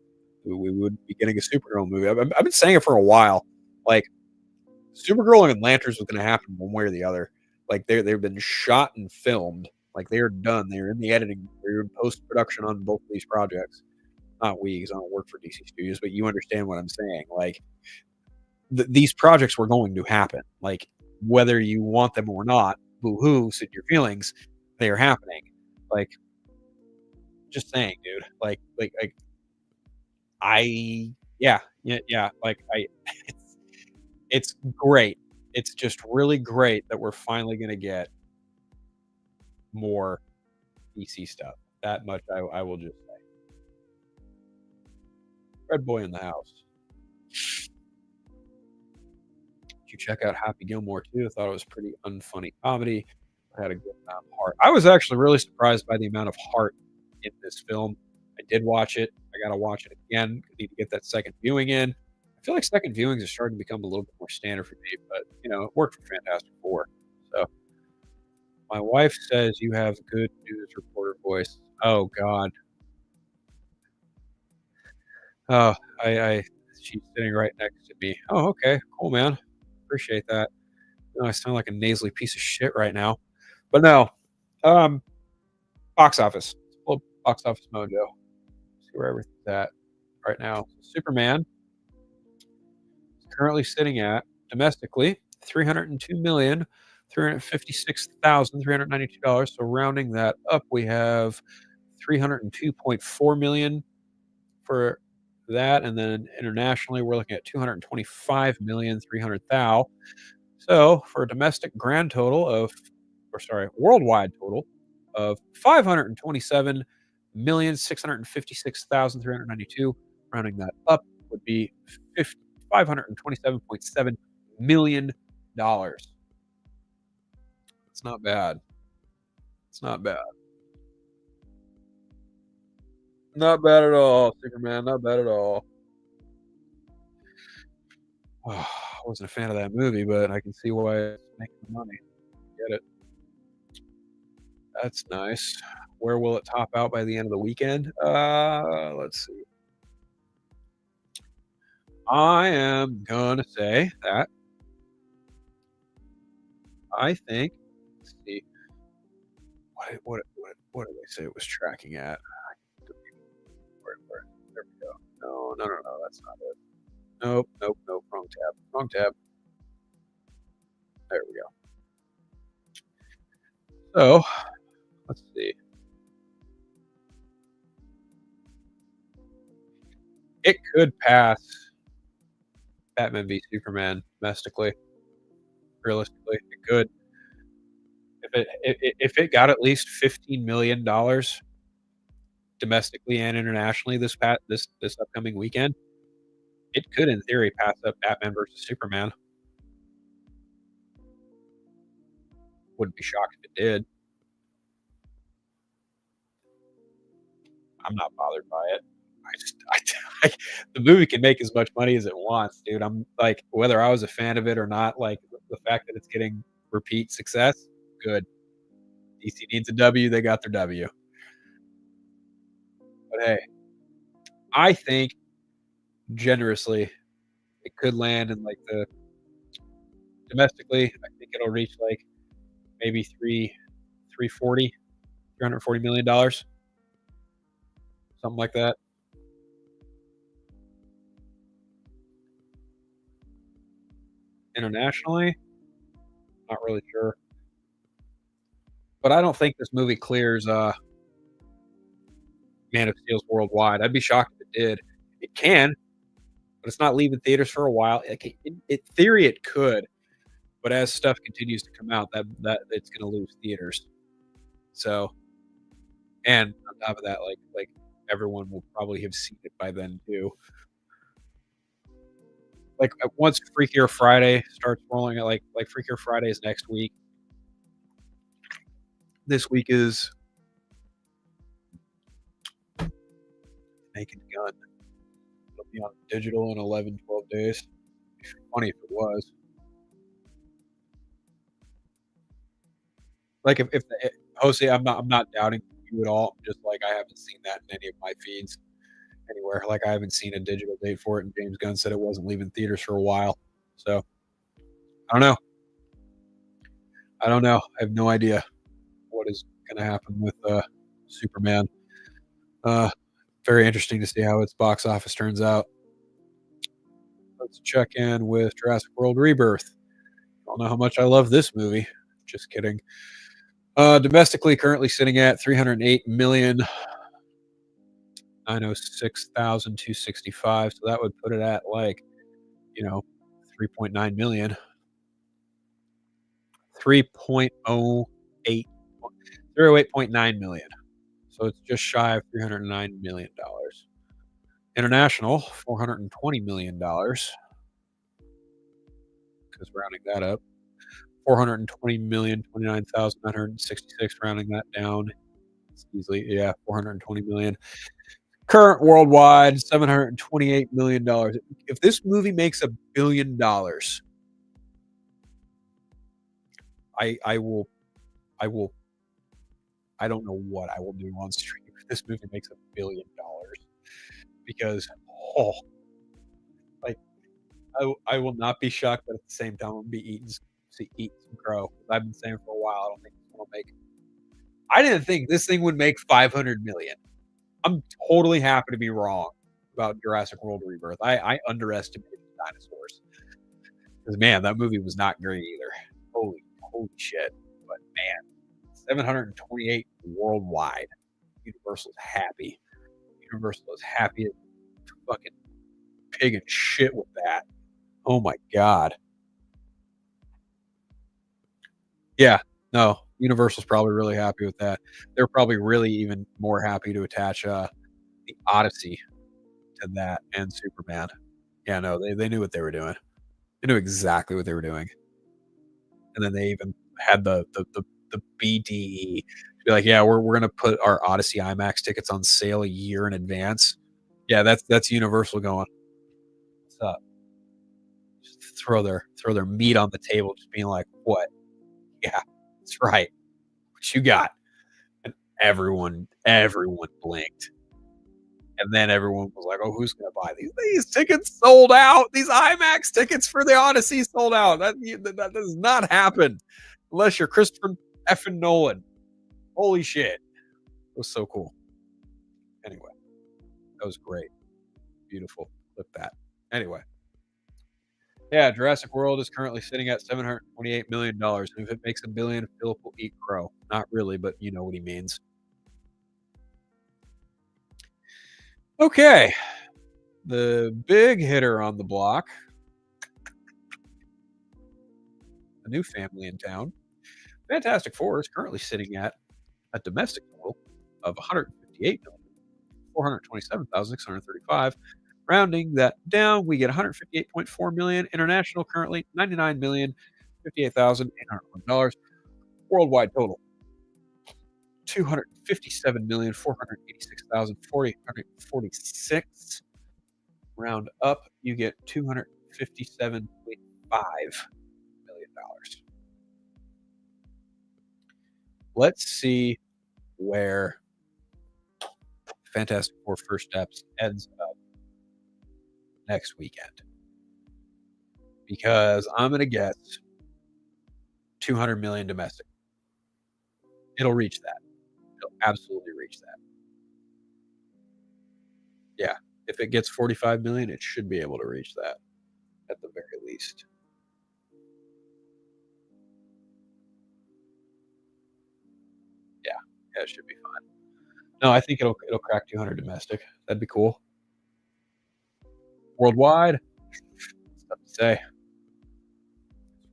we would be getting a Supergirl movie. I've been saying it for a while. Like, Supergirl and Lanterns was going to happen one way or the other. Like, they've been shot and filmed. Like, they are done. They're in the editing. They're in post production on both of these projects. Not we, because I don't work for DC Studios, but you understand what I'm saying. Like, these projects were going to happen. Like, whether you want them or not, boo hoo, sit your feelings. They are happening. Like, just saying, dude. Like, yeah. Like, it's great. It's just really great that we're finally going to get more DC stuff. That much I will just say. Red Boy in the house. Did you check out Happy Gilmore too? I thought it was pretty unfunny comedy. I had a good amount of heart. I was actually really surprised by the amount of heart in this film. I did watch it. I got to watch it again. I need to get that second viewing in. I feel like second viewings are starting to become a little bit more standard for me, but it worked for Fantastic Four. So my wife says you have good news reporter voice. Oh God. Oh, she's sitting right next to me. Oh, okay, cool, man. Appreciate that. I sound like a nasally piece of shit right now, but no. Um, Box office. Well, box office mojo. See where everything's at right now. Superman is currently sitting at domestically 302,356,392. So rounding that up, we have 302.4 million for that, and then internationally we're looking at 225,300,000. So for a domestic grand total of, or sorry, worldwide total of 527,656,392, rounding that up would be $527.7 million. It's not bad. It's not bad. Not bad at all, Superman. Not bad at all. I wasn't a fan of that movie, but I can see why it's making money. Get it. That's nice. Where will it top out by the end of the weekend? Let's see. I am gonna say that I think. Let's see. What did they say it was tracking at? There we go. No, no, no, no. That's not it. Nope, nope, nope. Wrong tab. Wrong tab. There we go. So let's see. It could pass Batman v Superman domestically. Realistically, it could. If it got at least $15 million domestically and internationally this upcoming weekend, it could in theory pass up Batman versus Superman. Wouldn't be shocked if it did. I'm not bothered by it. I just I the movie can make as much money as it wants, dude. I'm like, whether I was a fan of it or not, like, the fact that it's getting repeat success, good. DC needs a W, they got their W. But hey, I think generously it could land in, like, the domestically, I think it'll reach, like, maybe 340, $340 million, something like that. Internationally, not really sure. But I don't think this movie clears, Man of Steel's worldwide. I'd be shocked if it did. It can, but it's not leaving theaters for a while. Like, in theory, it could, but as stuff continues to come out, that it's gonna lose theaters. So, and on top of that, like everyone will probably have seen it by then too. Like, once Freakier Friday starts rolling, like Freakier Friday is next week. This week is Naked Gun. It'll be on digital in 11, 12 days. It'd be funny if it was. Like, if the Jose, I'm not doubting you at all. Just like I haven't seen that in any of my feeds anywhere. Like, I haven't seen a digital date for it, and James Gunn said it wasn't leaving theaters for a while. So I don't know. I don't know. I have no idea what is going to happen with Superman. Uh, Very interesting to see how its box office turns out. Let's check in with Jurassic World Rebirth. I don't know how much I love this movie. Just kidding. Domestically, currently sitting at 308,906,265. So that would put it at, like, 3.9 million. 3.08 308.9 million. So it's just shy of $309 million. International, $420 million. Because rounding that up, 420,029,966. Rounding that down, it's easily, yeah, 420 million. Current worldwide, $728 million. If this movie makes $1 billion, I will, I will, I don't know what I will do on stream if this movie makes $1 billion, because oh, like, I will not be shocked, but at the same time, I'll be eating some crow. I've been saying for a while, I don't think it's gonna make. I didn't think this thing would make 500 million. I'm totally happy to be wrong about Jurassic World Rebirth. I underestimated dinosaurs, because man, that movie was not great either. Holy shit! But man, 728 worldwide. Universal's happy. Universal is happy as fucking pig and shit with that. Oh my god. Yeah, no, Universal's probably really happy with that. They're probably really even more happy to attach the Odyssey to that and Superman. Yeah, no, they knew what they were doing. They knew exactly what they were doing. And then they even had the BDE to be like, yeah, we're gonna put our Odyssey IMAX tickets on sale a year in advance. Yeah, that's Universal going, what's up? Just throw their meat on the table, just being like, what? Yeah, that's right. What you got? Everyone blinked. And then everyone was like, "Oh, who's gonna buy these? These tickets sold out. These IMAX tickets for the Odyssey sold out. That does not happen unless you're Christopher effing Nolan. Holy shit. It was so cool. Anyway, that was great. Beautiful. Clip that. Anyway, yeah, Jurassic World is currently sitting at $728 million. And if it makes a billion, Philip will eat crow. Not really, but you know what he means. Okay. The big hitter on the block, a new family in town. Fantastic Four is currently sitting at a domestic total of 158,427,635. Rounding that down, we get 158.4 million. International currently 99,058,801. Worldwide total 257,486,446. Round up, you get $257.5 million. Let's see where Fantastic Four First Steps ends up next weekend. Because I'm going to guess 200 million domestic. It'll reach that. It'll absolutely reach that. Yeah. If it gets 45 million, it should be able to reach that at the very least. Yeah. Yeah, it should be fine. No, I think it'll crack 200 domestic. That'd be cool. Worldwide, it's tough to say.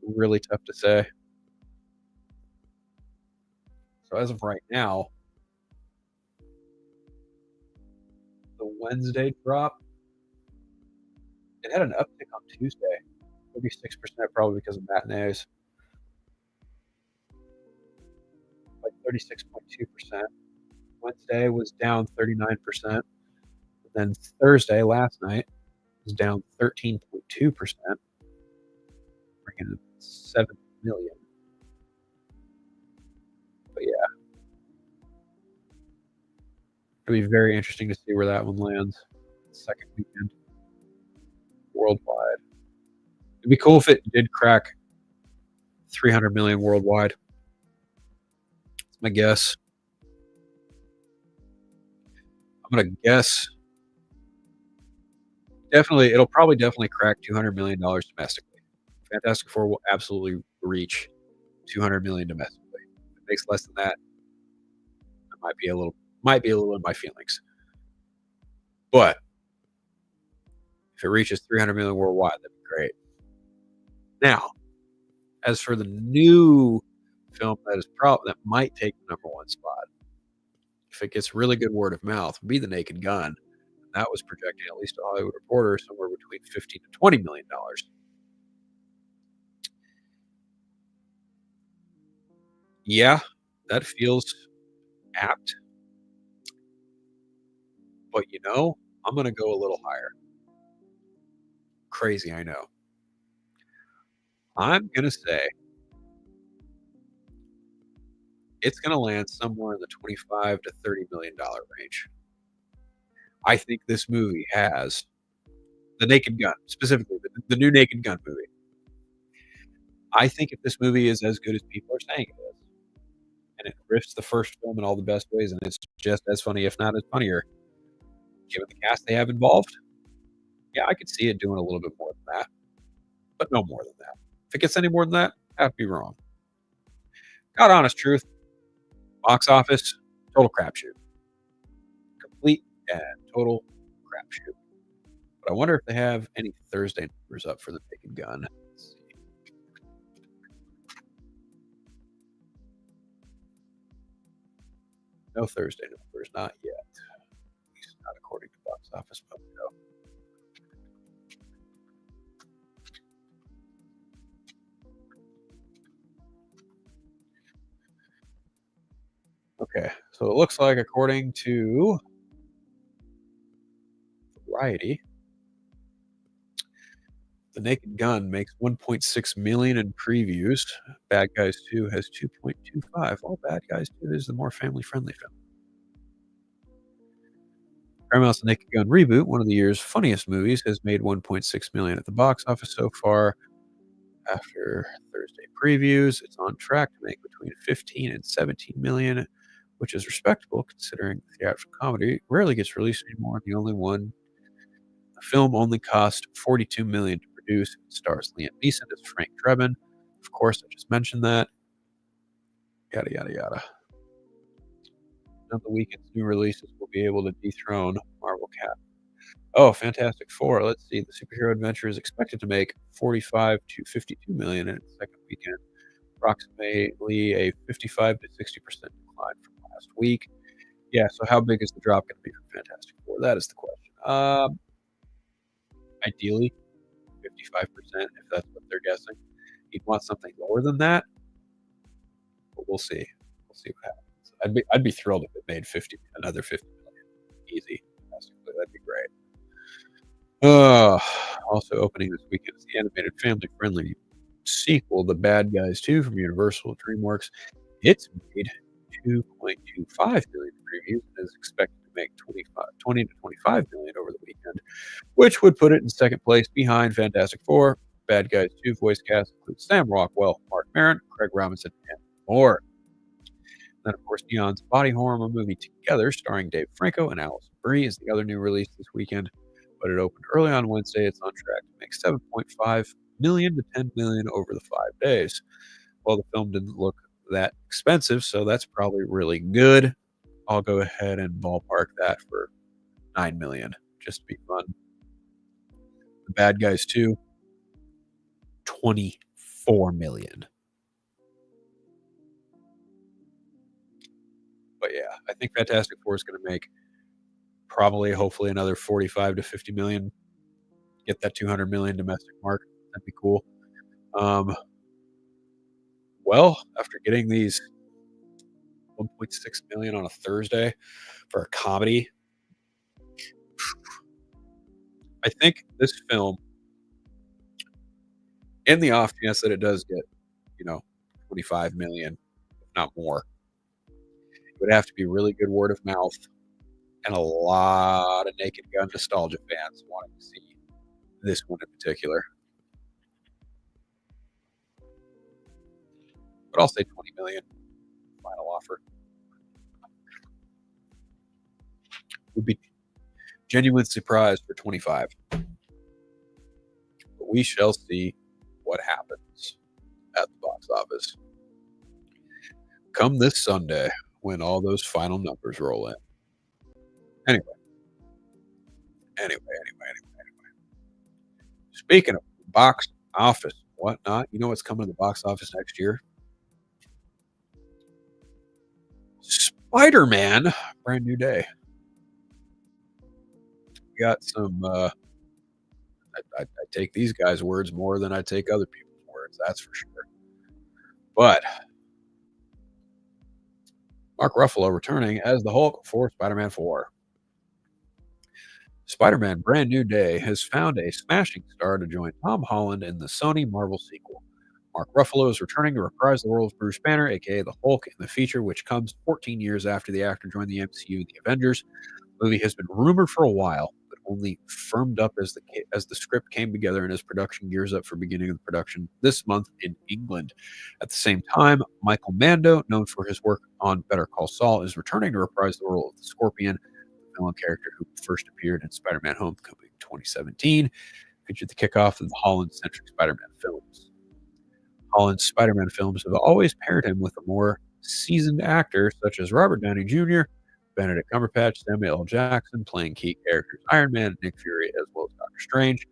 It's really tough to say. So as of right now, the Wednesday drop, it had an uptick on Tuesday, 36% probably because of matinees, like 36.2%. Wednesday was down 39%. Then Thursday, last night, was down 13.2%, bringing it 7 million. But yeah, it'll be very interesting to see where that one lands. Second weekend worldwide. It'd be cool if it did crack 300 million worldwide. That's my guess. I'm gonna guess it'll probably definitely crack $200 million domestically. Fantastic Four will absolutely reach 200 million domestically. If it makes less than that, it might be a little in my feelings. But if it reaches 300 million worldwide, that'd be great. Now, as for the new film that might take the number one spot, if it gets really good word of mouth, would be The Naked Gun. That was projecting, at least to Hollywood Reporter, somewhere between $15 to $20 million. Yeah, that feels apt. But I'm going to go a little higher. Crazy, I know. I'm going to say it's going to land somewhere in the $25 to $30 million range. I think this movie has The Naked Gun, specifically the new Naked Gun movie. I think if this movie is as good as people are saying it is, and it riffs the first film in all the best ways, and it's just as funny, if not as funnier, given the cast they have involved, yeah, I could see it doing a little bit more than that, but no more than that. If it gets any more than that, I'd be wrong. God honest truth, box office, total crapshoot. Complete and total crapshoot. But I wonder if they have any Thursday numbers up for The Naked Gun. Let's see. No Thursday numbers, not yet. At least not according to box office Mojo. Okay, so it looks like according to Variety, The Naked Gun makes 1.6 million in previews. Bad Guys 2 has 2.25. All Bad Guys 2 is the more family-friendly film. Paramount's The Naked Gun reboot, one of the year's funniest movies, has made 1.6 million at the box office so far. After Thursday previews, it's on track to make between 15 and 17 million, which is respectable considering the theatrical comedy rarely gets released anymore. The only one, the film only cost 42 million to produce. It stars Liam Neeson as Frank Drebin. Of course, I just mentioned that. Yada yada yada. None of the weekend's new releases will be able to dethrone Marvel Cap. Oh, Fantastic Four. Let's see. The superhero adventure is expected to make 45 to 52 million in its second weekend, approximately a 55 to 60% decline from last week. Yeah, so how big is the drop going to be for Fantastic Four? That is the question. Ideally, 55%, if that's what they're guessing. You'd want something lower than that, but we'll see. We'll see what happens. I'd be thrilled if it made another 50 million. Easy. That'd be great. Also opening this weekend is the animated family-friendly sequel, The Bad Guys 2 from Universal DreamWorks. It's made 2.25 million previews and is expected to make 20 to 25 million over the weekend, which would put it in second place behind Fantastic Four. Bad Guys 2 voice cast includes Sam Rockwell, Mark Maron, Craig Robinson, and more. Then, of course, Neon's body horror movie Together, starring Dave Franco and Alison Brie, is the other new release this weekend. But it opened early on Wednesday. It's on track to make 7.5 million to 10 million over the 5 days. Well, the film didn't look that expensive, so that's probably really good. I'll go ahead and ballpark that for 9 million, just to be fun. The Bad Guys 2, 24 million. But yeah, I think Fantastic Four is going to make probably, hopefully, another 45 to 50 million. Get that 200 million domestic mark. That'd be cool. Well, after getting these 1.6 million on a Thursday for a comedy, I think this film, in the off chance that it does get, 25 million, if not more, it would have to be really good word of mouth and a lot of Naked Gun nostalgia fans wanting to see this one in particular. But I'll say 20 million. Final offer. Would be genuine surprise for 25. But we shall see what happens at the box office come this Sunday when all those final numbers roll in. Anyway. Speaking of box office and whatnot, you know what's coming to the box office next year? Spider-Man, Brand New Day. We got some. I take these guys' words more than I take other people's words. That's for sure. But Mark Ruffalo returning as the Hulk for Spider-Man 4. Spider-Man Brand New Day has found a smashing star to join Tom Holland in the Sony Marvel sequel. Mark Ruffalo is returning to reprise the role of Bruce Banner, aka the Hulk, in the feature, which comes 14 years after the actor joined the MCU and the Avengers. The movie has been rumored for a while, but only firmed up as the script came together and as production gears up for beginning of the production this month in England. At the same time, Michael Mando, known for his work on Better Call Saul, is returning to reprise the role of the Scorpion, the villain character who first appeared in Spider-Man Homecoming 2017, featured the kickoff of the Holland-centric Spider-Man films. Holland's Spider-Man films have always paired him with a more seasoned actor such as Robert Downey Jr., Benedict Cumberbatch, Samuel L. Jackson, playing key characters Iron Man, Nick Fury, as well as Doctor Strange.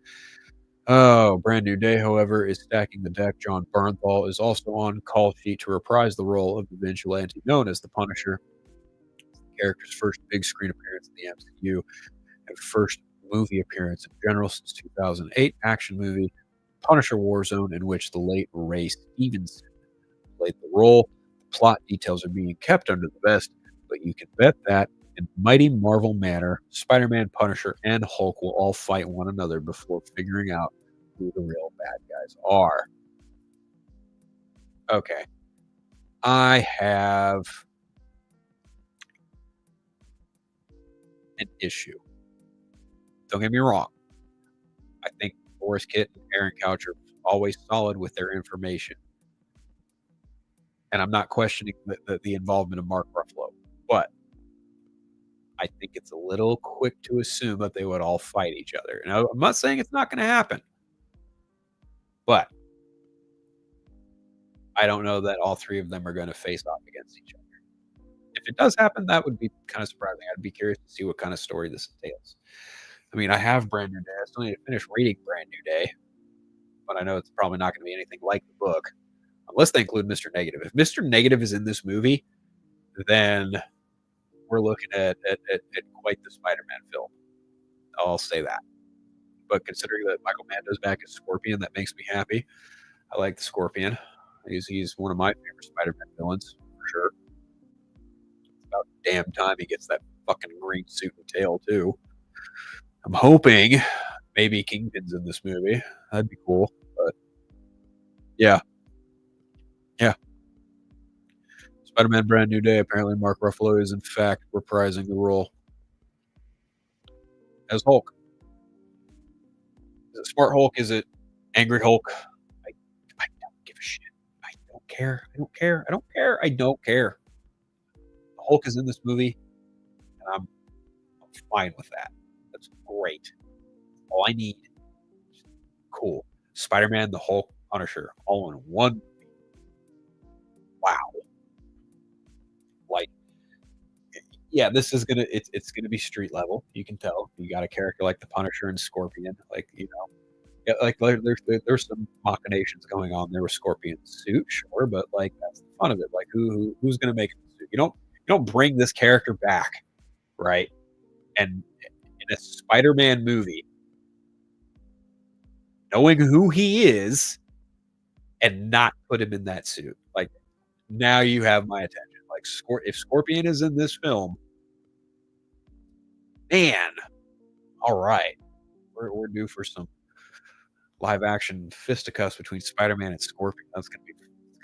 Oh, Brand New Day, however, is stacking the deck. John Bernthal is also on call sheet to reprise the role of the vigilante known as the Punisher. The character's first big screen appearance in the MCU and first movie appearance in general since 2008 action movie Punisher Warzone, in which the late Ray Stevenson played the role. The plot details are being kept under the vest, but you can bet that in mighty Marvel manner, Spider-Man, Punisher, and Hulk will all fight one another before figuring out who the real bad guys are. Okay. I have an issue. Don't get me wrong. I think Boris Kit and Aaron Couch are always solid with their information. And I'm not questioning the involvement of Mark Ruffalo. But I think it's a little quick to assume that they would all fight each other. And I'm not saying it's not going to happen, but I don't know that all three of them are going to face off against each other. If it does happen, that would be kind of surprising. I'd be curious to see what kind of story this entails. I mean, I have Brand New Day. I still need to finish reading Brand New Day, but I know it's probably not going to be anything like the book, unless they include Mr. Negative. If Mr. Negative is in this movie, then we're looking at quite the Spider-Man film. I'll say that. But considering that Michael Mando's back as Scorpion, that makes me happy. I like the Scorpion. He's one of my favorite Spider-Man villains, for sure. It's about damn time he gets that fucking green suit and tail, too. I'm hoping maybe Kingpin's in this movie. That'd be cool. But yeah. Yeah. Spider-Man Brand New Day. Apparently Mark Ruffalo is in fact reprising the role as Hulk. Is it Smart Hulk? Is it Angry Hulk? I don't give a shit. I don't care. I don't care. I don't care. I don't care. The Hulk is in this movie, and I'm fine with that. That's great. All I need. Cool. Spider-Man, the Hulk, Punisher, all in one. Wow. Like, yeah, this is gonna it's gonna be street level. You can tell. You got a character like the Punisher and Scorpion, like yeah, like there's some machinations going on there with Scorpion's suit, sure, but like that's the fun of it. Like who's gonna make the suit? You don't bring this character back, right? And in a Spider-Man movie, knowing who he is and not put him in that suit, like now you have my attention. Like if Scorpion is in this film, man, all right, we're due for some live action fisticuffs between Spider-Man and Scorpion. It's gonna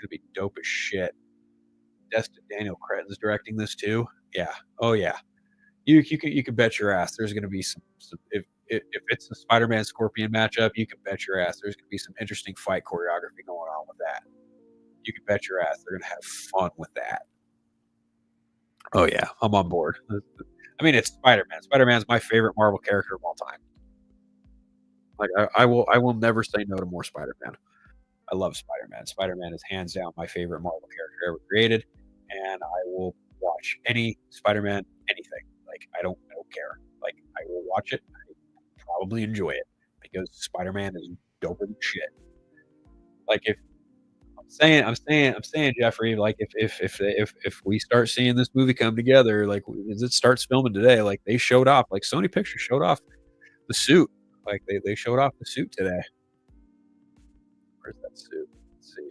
be dope as shit. Destin Daniel Cretton's directing this too. Yeah. Oh yeah. You can bet your ass there's gonna be some if it's a Spider-Man Scorpion matchup, you can bet your ass there's gonna be some interesting fight choreography going on with that. You can bet your ass they're gonna have fun with that. Oh yeah, I'm on board. I mean, it's Spider-Man. Spider-Man's my favorite Marvel character of all time. Like I will never say no to more Spider-Man. I love Spider-Man. Spider-Man is hands down my favorite Marvel character ever created, and I will watch any Spider-Man anything. Like I don't care. Like I will watch it. I probably enjoy it because Spider-Man is doper than shit. Like if I'm saying Jeffrey, like if we start seeing this movie come together, like as it starts filming today, like they showed off, like Sony Pictures showed off the suit. Like they showed off the suit today. Where's that suit? Let's see.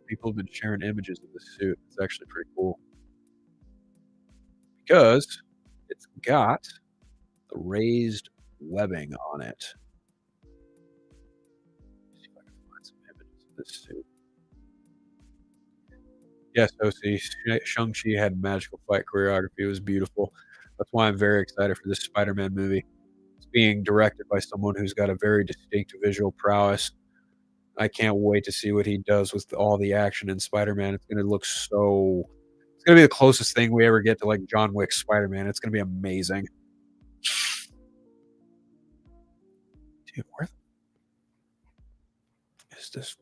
People have been sharing images of the suit. It's actually pretty cool because it's got the raised webbing on it. Let's see if I can find some images of this suit. Yes, OC. Shang-Chi had magical fight choreography. It was beautiful. That's why I'm very excited for this Spider-Man movie. It's being directed by someone who's got a very distinct visual prowess. I can't wait to see what he does with all the action in Spider-Man. It's going to look so. It's going to be the closest thing we ever get to like John Wick's Spider-Man. It's going to be amazing. Dude, where is this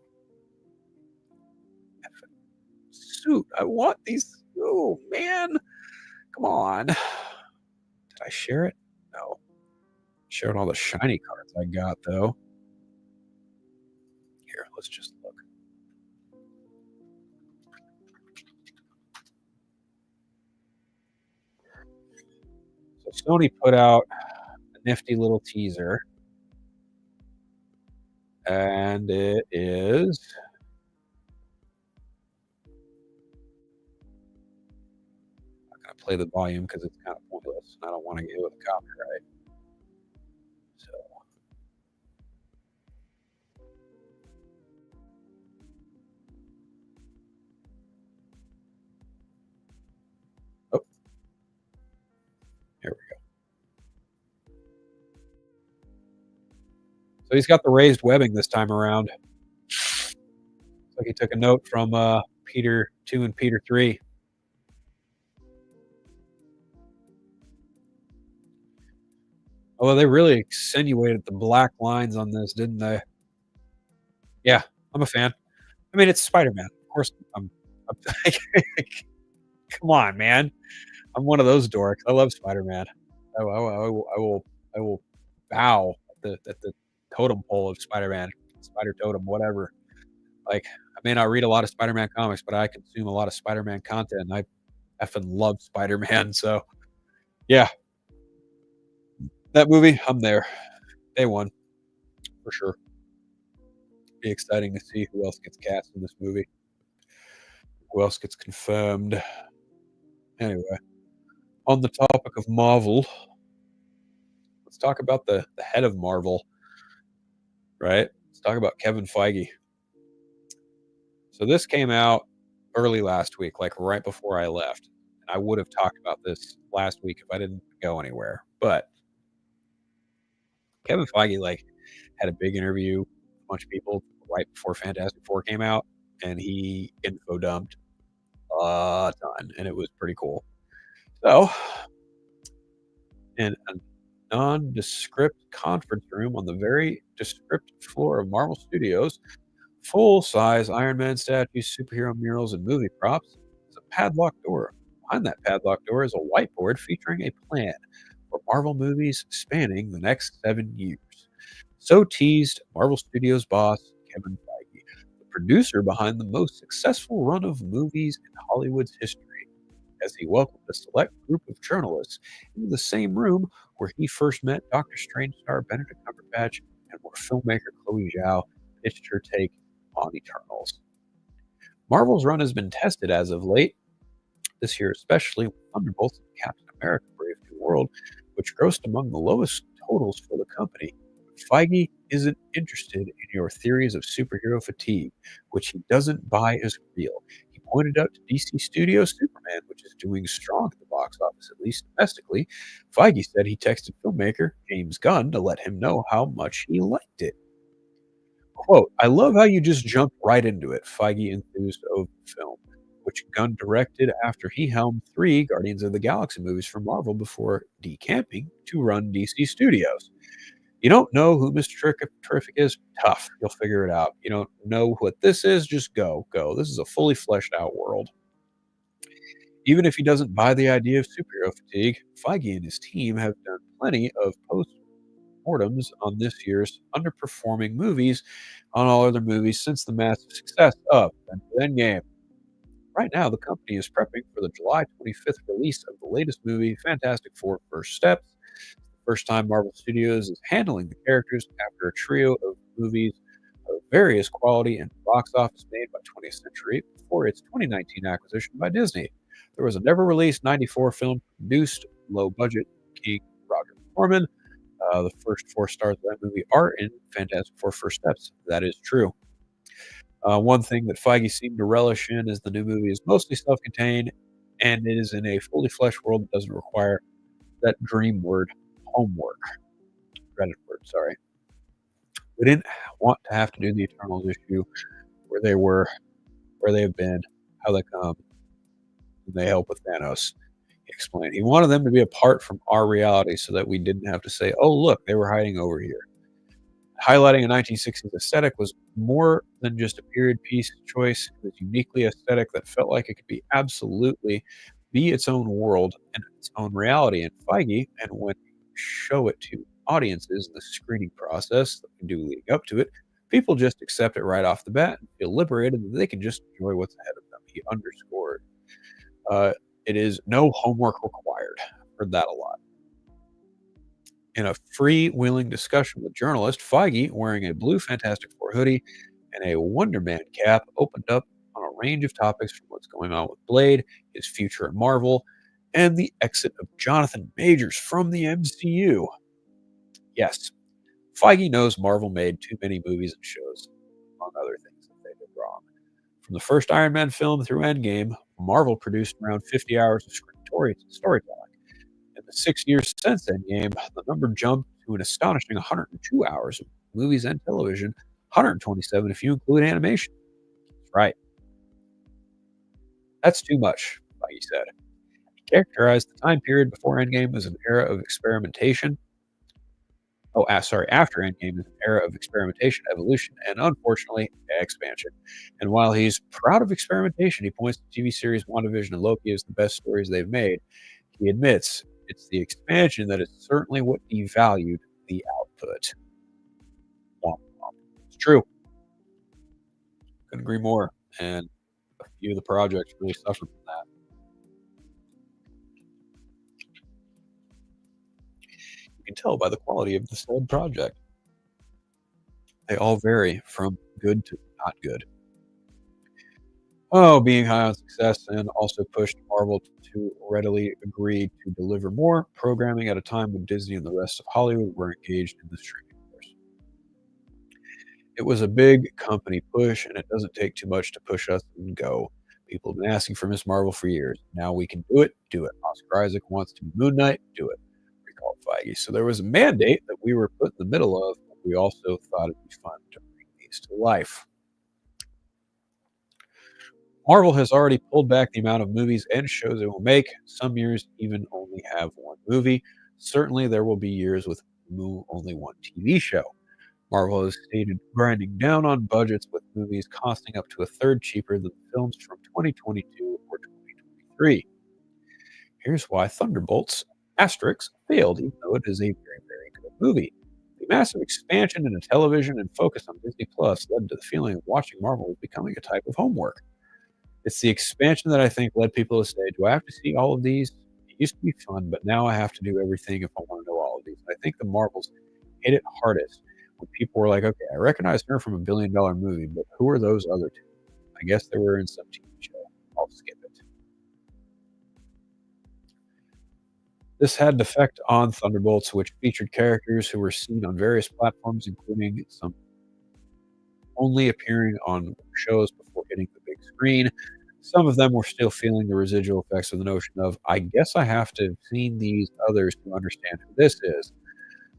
suit? I want these. Oh, man. Come on. Did I share it? No. Showed all the shiny cards I got, though. Here, let's just look. So Sony put out a nifty little teaser, and it is. I'm not going to play the volume because it's kind of pointless, and I don't want to get hit with a copyright. So he's got the raised webbing this time around. Like he took a note from Peter 2 and Peter 3. Although they really accentuated the black lines on this, didn't they? Yeah, I'm a fan. I mean, it's Spider-Man. Of course, I'm come on, man. I'm one of those dorks. I love Spider-Man. I will bow at the totem pole of Spider-Man, Spider Totem, whatever. Like, I may not read a lot of Spider-Man comics, but I consume a lot of Spider-Man content, and I effing love Spider-Man. So, yeah, that movie, I'm there. Day one for sure. Be exciting to see who else gets cast in this movie. Who else gets confirmed? Anyway, on the topic of Marvel, let's talk about the head of Marvel, right? Let's talk about Kevin Feige. So this came out early last week, like right before I left. And I would have talked about this last week if I didn't go anywhere. But Kevin Feige like had a big interview with a bunch of people right before Fantastic Four came out, and he info dumped a ton, and it was pretty cool. So, in a nondescript conference room on the very descriptive floor of Marvel Studios, full-size Iron Man statues, superhero murals, and movie props is a padlocked door. Behind that padlocked door is a whiteboard featuring a plan for Marvel movies spanning the next 7 years. So teased Marvel Studios boss Kevin Feige, the producer behind the most successful run of movies in Hollywood's history, as he welcomed a select group of journalists into the same room where he first met Doctor Strange star Benedict Cumberbatch and where filmmaker Chloe Zhao pitched her take on Eternals. Marvel's run has been tested as of late, this year especially, with Thunderbolts and Captain America Brave New World, which grossed among the lowest totals for the company. Feige isn't interested in your theories of superhero fatigue, which he doesn't buy as real. He pointed out to DC Studios Superman, which is doing strong at the box office, at least domestically. Feige said he texted filmmaker James Gunn to let him know how much he liked it. Quote, I love how you just jumped right into it, Feige enthused over the film, which Gunn directed after he helmed 3 Guardians of the Galaxy movies for Marvel before decamping to run DC Studios. You don't know who Mr. Terrific is? Tough. You'll figure it out. You don't know what this is? Just go. Go. This is a fully fleshed out world. Even if he doesn't buy the idea of superhero fatigue, Feige and his team have done plenty of post-mortems on this year's underperforming movies on all other movies since the massive success of Endgame. Right now, the company is prepping for the July 25th release of the latest movie, Fantastic Four First Steps. First time Marvel Studios is handling the characters after a trio of movies of various quality and box office made by 20th Century before its 2019 acquisition by Disney. There was a never-released 94 film produced low-budget King Roger Corman. The first 4 stars of that movie are in Fantastic Four First Steps. That is true. One thing that Feige seemed to relish in is the new movie is mostly self-contained, and it is in a fully fleshed world that doesn't require that dream word, homework. Reddit word, sorry. We didn't want to have to do the Eternals issue where they were, where they've been, how they come, and they help with Thanos. He explained. He wanted them to be apart from our reality so that we didn't have to say, oh, look, they were hiding over here. Highlighting a 1960s aesthetic was more than just a period piece choice. It was uniquely aesthetic that felt like it could be absolutely be its own world and its own reality. And Feige, and when you show it to audiences in the screening process that we do leading up to it, people just accept it right off the bat and feel liberated that they can just enjoy what's ahead of them. He underscored. It is no homework required. I've heard that a lot. In a freewheeling discussion with journalists, Feige, wearing a blue Fantastic Four hoodie and a Wonder Man cap, opened up on a range of topics from what's going on with Blade, his future at Marvel, and the exit of Jonathan Majors from the MCU. Yes, Feige knows Marvel made too many movies and shows, among other things that they did wrong. From the first Iron Man film through Endgame, Marvel produced around 50 hours of storytelling. In the 6 years since Endgame, the number jumped to an astonishing 102 hours of movies and television, 127 if you include animation. That's right. That's too much, Feige said. He characterized the time period before Endgame as an era of experimentation. Oh, sorry, after Endgame is an era of experimentation, evolution, and unfortunately, expansion. And while he's proud of experimentation, he points to TV series WandaVision and Loki as the best stories they've made. He admits it's the expansion that is certainly what devalued the output. Womp womp. It's true. Couldn't agree more. And a few of the projects really suffered from that. You can tell by the quality of the said project. They all vary from good to not good. Oh, being high on success and also pushed Marvel to readily agree to deliver more programming at a time when Disney and the rest of Hollywood were engaged in the streaming wars. It was a big company push, and it doesn't take too much to push us and go. People have been asking for Miss Marvel for years. Now we can do it. Do it. Oscar Isaac wants to be Moon Knight. Do it. Recalled Feige. So there was a mandate that we were put in the middle of, but we also thought it'd be fun to bring these to life. Marvel has already pulled back the amount of movies and shows it will make. Some years even only have one movie. Certainly, there will be years with only one TV show. Marvel has stated grinding down on budgets with movies costing up to a third cheaper than films from 2022 or 2023. Here's why Thunderbolts Asterix failed, even though it is a very, very good movie. The massive expansion into television and focus on Disney Plus led to the feeling of watching Marvel becoming a type of homework. It's the expansion that I think led people to say, do I have to see all of these? It used to be fun, but now I have to do everything if I want to know all of these. I think the Marvels hit it hardest when people were like, okay, I recognize her from a $1 billion movie, but who are those other two? I guess they were in some TV show. I'll skip it. This had an effect on Thunderbolts, which featured characters who were seen on various platforms, including some only appearing on shows before hitting the big screen. Some of them were still feeling the residual effects of the notion of, I guess I have to have seen these others to understand who this is.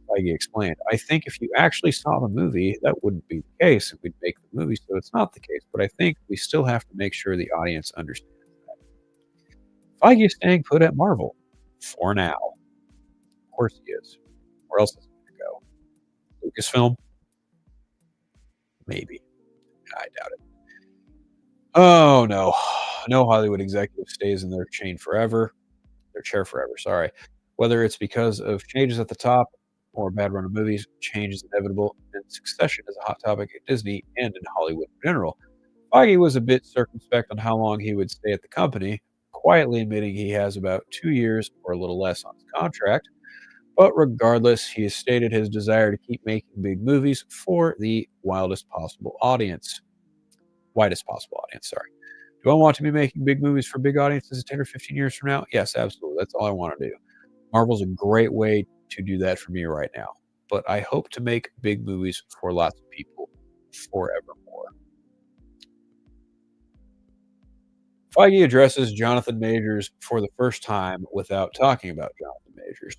Feige explained, I think if you actually saw the movie, that wouldn't be the case, and we'd make the movie so it's not the case. But I think we still have to make sure the audience understands that. Feige is staying put at Marvel for now. Of course he is. Where else is he going to go? Lucasfilm? Maybe. I doubt it. Oh no. No Hollywood executive stays in their chair forever, sorry. Whether it's because of changes at the top or a bad run of movies, change is inevitable, and succession is a hot topic at Disney and in Hollywood in general. Feige was a bit circumspect on how long he would stay at the company, quietly admitting he has about 2 years or a little less on his contract. But regardless, he has stated his desire to keep making big movies for the widest possible audience, sorry. Do I want to be making big movies for big audiences 10 or 15 years from now? Yes, absolutely. That's all I want to do. Marvel's a great way to do that for me right now. But I hope to make big movies for lots of people forevermore. Feige addresses Jonathan Majors for the first time without talking about Jonathan Majors.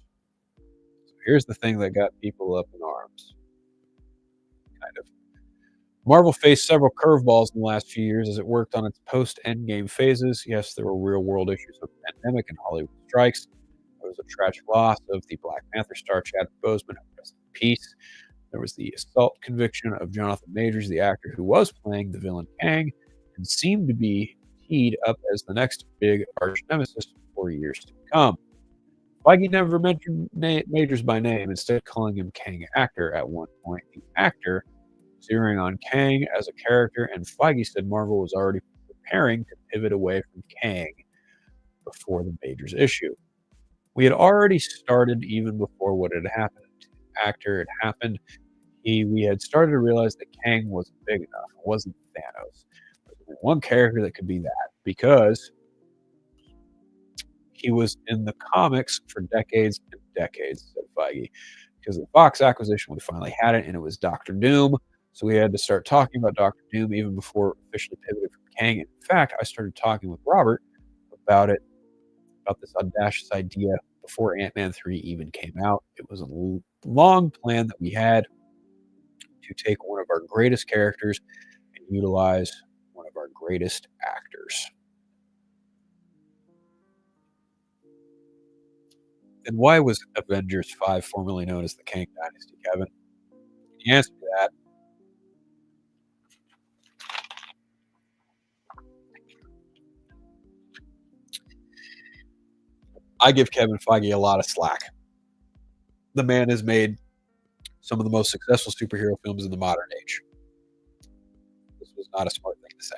So here's the thing that got people up in arms. Kind of. Marvel faced several curveballs in the last few years as it worked on its post-Endgame phases. Yes, there were real-world issues of the pandemic and Hollywood strikes. There was a tragic loss of the Black Panther star Chadwick Boseman, rest in peace. There was the assault conviction of Jonathan Majors, the actor who was playing the villain Kang, and seemed to be teed up as the next big arch nemesis for years to come. Feige never mentioned Majors by name, instead calling him Kang actor at one point. The actor zeroing on Kang as a character, and Feige said Marvel was already preparing to pivot away from Kang before the Majors issue. We had already started even before what had happened to the actor had happened. We had started to realize that Kang wasn't big enough. It wasn't Thanos. There's only one character that could be that because he was in the comics for decades and decades, said Feige. Because of the Fox acquisition, we finally had it, and it was Doctor Doom. So we had to start talking about Doctor Doom even before officially pivoted from Kang. In fact, I started talking with Robert about this audacious idea before Ant-Man 3 even came out. It was a long plan that we had. to take one of our greatest characters and utilize one of our greatest actors. And why was Avengers 5 formerly known as the Kang Dynasty, Kevin? The answer to that, I give Kevin Feige a lot of slack. The man has made some of the most successful superhero films in the modern age. This was not a smart thing to say.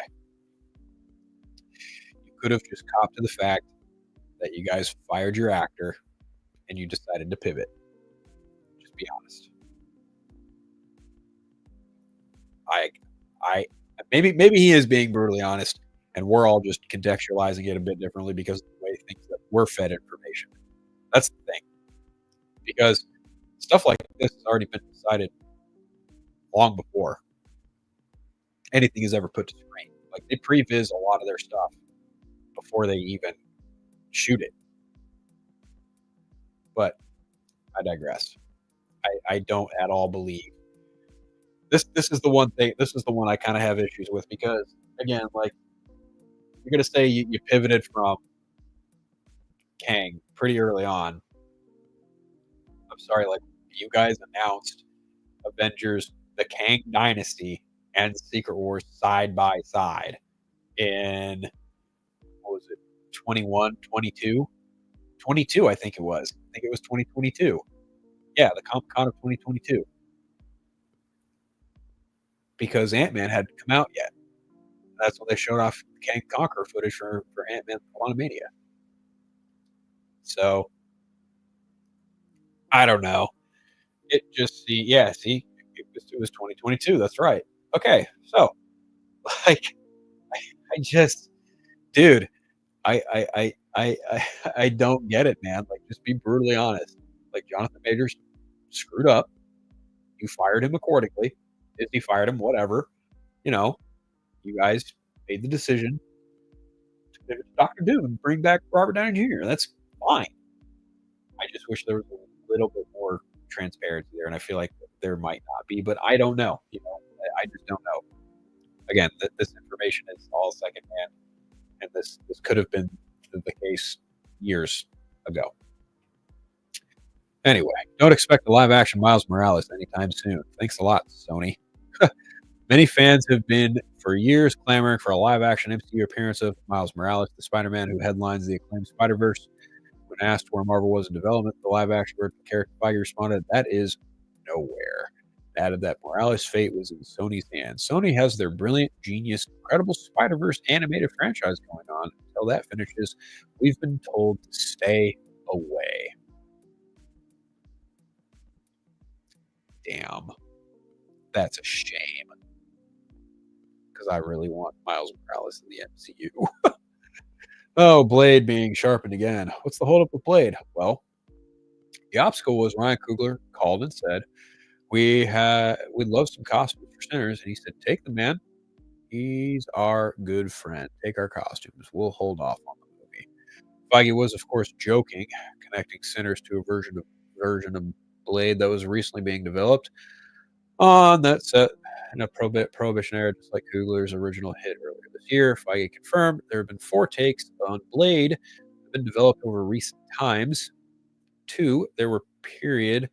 You could have just copped to the fact that you guys fired your actor and you decided to pivot. Just be honest. I maybe he is being brutally honest, and we're all just contextualizing it a bit differently because of the way things that we're fed information. That's the thing. Because stuff like this has already been decided long before anything is ever put to screen. Like they previs a lot of their stuff before they even shoot it. But I digress. I don't at all believe this is the one thing. This is the one I kind of have issues with because again, like you're gonna say you pivoted from Kang pretty early on. I'm sorry, like you guys announced Avengers, the Kang Dynasty, and Secret Wars side by side in what was it, 21, 22? 22, I think it was. I think it was 2022. Yeah, the Comic Con of 2022. Because Ant-Man hadn't come out yet. That's when they showed off Kang Conqueror footage for Ant-Man Quantumania. So, I don't know. It just, it was 2022. That's right. Okay, so, like, I just, dude, I don't get it, man. Like, just be brutally honest. Like, Jonathan Majors screwed up. You fired him accordingly. Disney fired him, whatever. You know, you guys made the decision to pivot to Doctor Doom and bring back Robert Downey Jr. That's fine. I just wish there was a little bit more transparency there, and I feel like there might not be, but I don't know. You know, I just don't know. Again, this information is all secondhand, and this could have been the case years ago. Anyway, don't expect a live action Miles Morales anytime soon. Thanks a lot, Sony. Many fans have been for years clamoring for a live action MCU appearance of Miles Morales, the Spider Man who headlines the acclaimed Spider Verse. When asked where Marvel was in development, the live action version of the character Feige responded, "That is nowhere." Added that Morales' fate was in Sony's hands. Sony has their brilliant, genius, incredible Spider Verse animated franchise going on. Until that finishes, we've been told to stay away. Damn. That's a shame. Because I really want Miles Morales in the MCU. Oh, Blade being sharpened again. What's the holdup with Blade? Well, the obstacle was Ryan Coogler called and said, we'd love some costumes for sinners. And he said, take them, man. He's our good friend. Take our costumes. We'll hold off on the movie. Feige was, of course, joking, connecting Sinners to a version of Blade that was recently being developed on that set in a Prohibition era, just like Coogler's original hit earlier this year. Feige confirmed there have been 4 takes on Blade that have been developed over recent times. 2 there were period,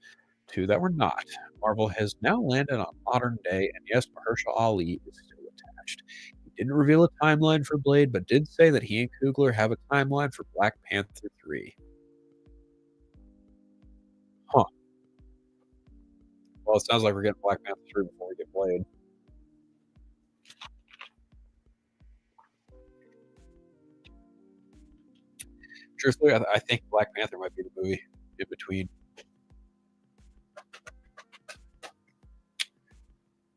2 that were not. Marvel has now landed on modern day, and yes, Mahershala Ali is still attached. He didn't reveal a timeline for Blade, but did say that he and Coogler have a timeline for Black Panther 3. Huh. Well, it sounds like we're getting Black Panther 3 before we get Blade. Truthfully, I think Black Panther might be the movie in between.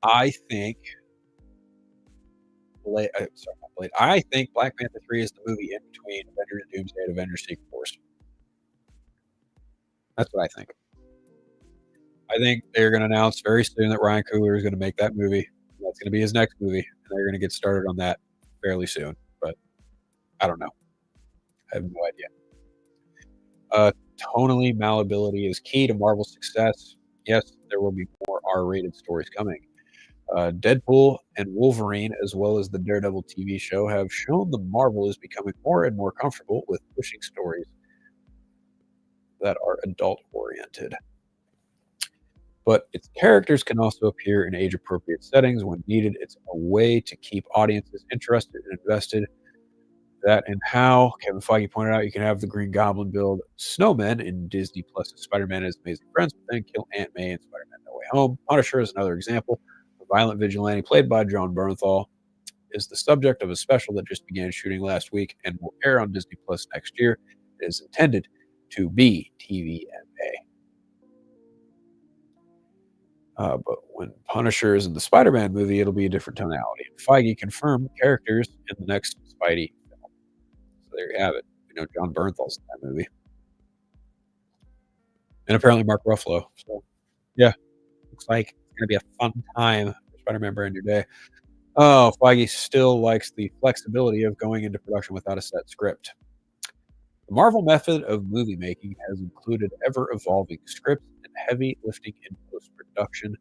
I think Blade, sorry, not Blade. I think Black Panther 3 is the movie in between Avengers Doomsday and Avengers Secret Wars. That's what I think. I think they're going to announce very soon that Ryan Coogler is going to make that movie. That's going to be his next movie, and they're going to get started on that fairly soon. But I don't know. I have no idea. Tonally, malleability is key to Marvel's success. Yes, there will be more R-rated stories coming. Deadpool and Wolverine, as well as the Daredevil TV show, have shown the Marvel is becoming more and more comfortable with pushing stories that are adult-oriented. But its characters can also appear in age-appropriate settings when needed. It's a way to keep audiences interested and invested. That and how Kevin Feige pointed out, you can have the Green Goblin build snowmen in Disney Plus' Spider-Man and His Amazing Friends, but then kill Aunt May in Spider-Man No Way Home. Punisher is another example. The violent vigilante played by John Bernthal is the subject of a special that just began shooting last week and will air on Disney Plus next year. It is intended to be TVMA. But when Punisher is in the Spider-Man movie, it'll be a different tonality. And Feige confirmed characters in the next Spidey film. So there you have it. We know John Bernthal's in that movie. And apparently Mark Ruffalo. So, yeah, looks like it's going to be a fun time for Spider-Man Brand New Day. Oh, Feige still likes the flexibility of going into production without a set script. The Marvel method of movie making has included ever-evolving scripts and heavy lifting in post-production.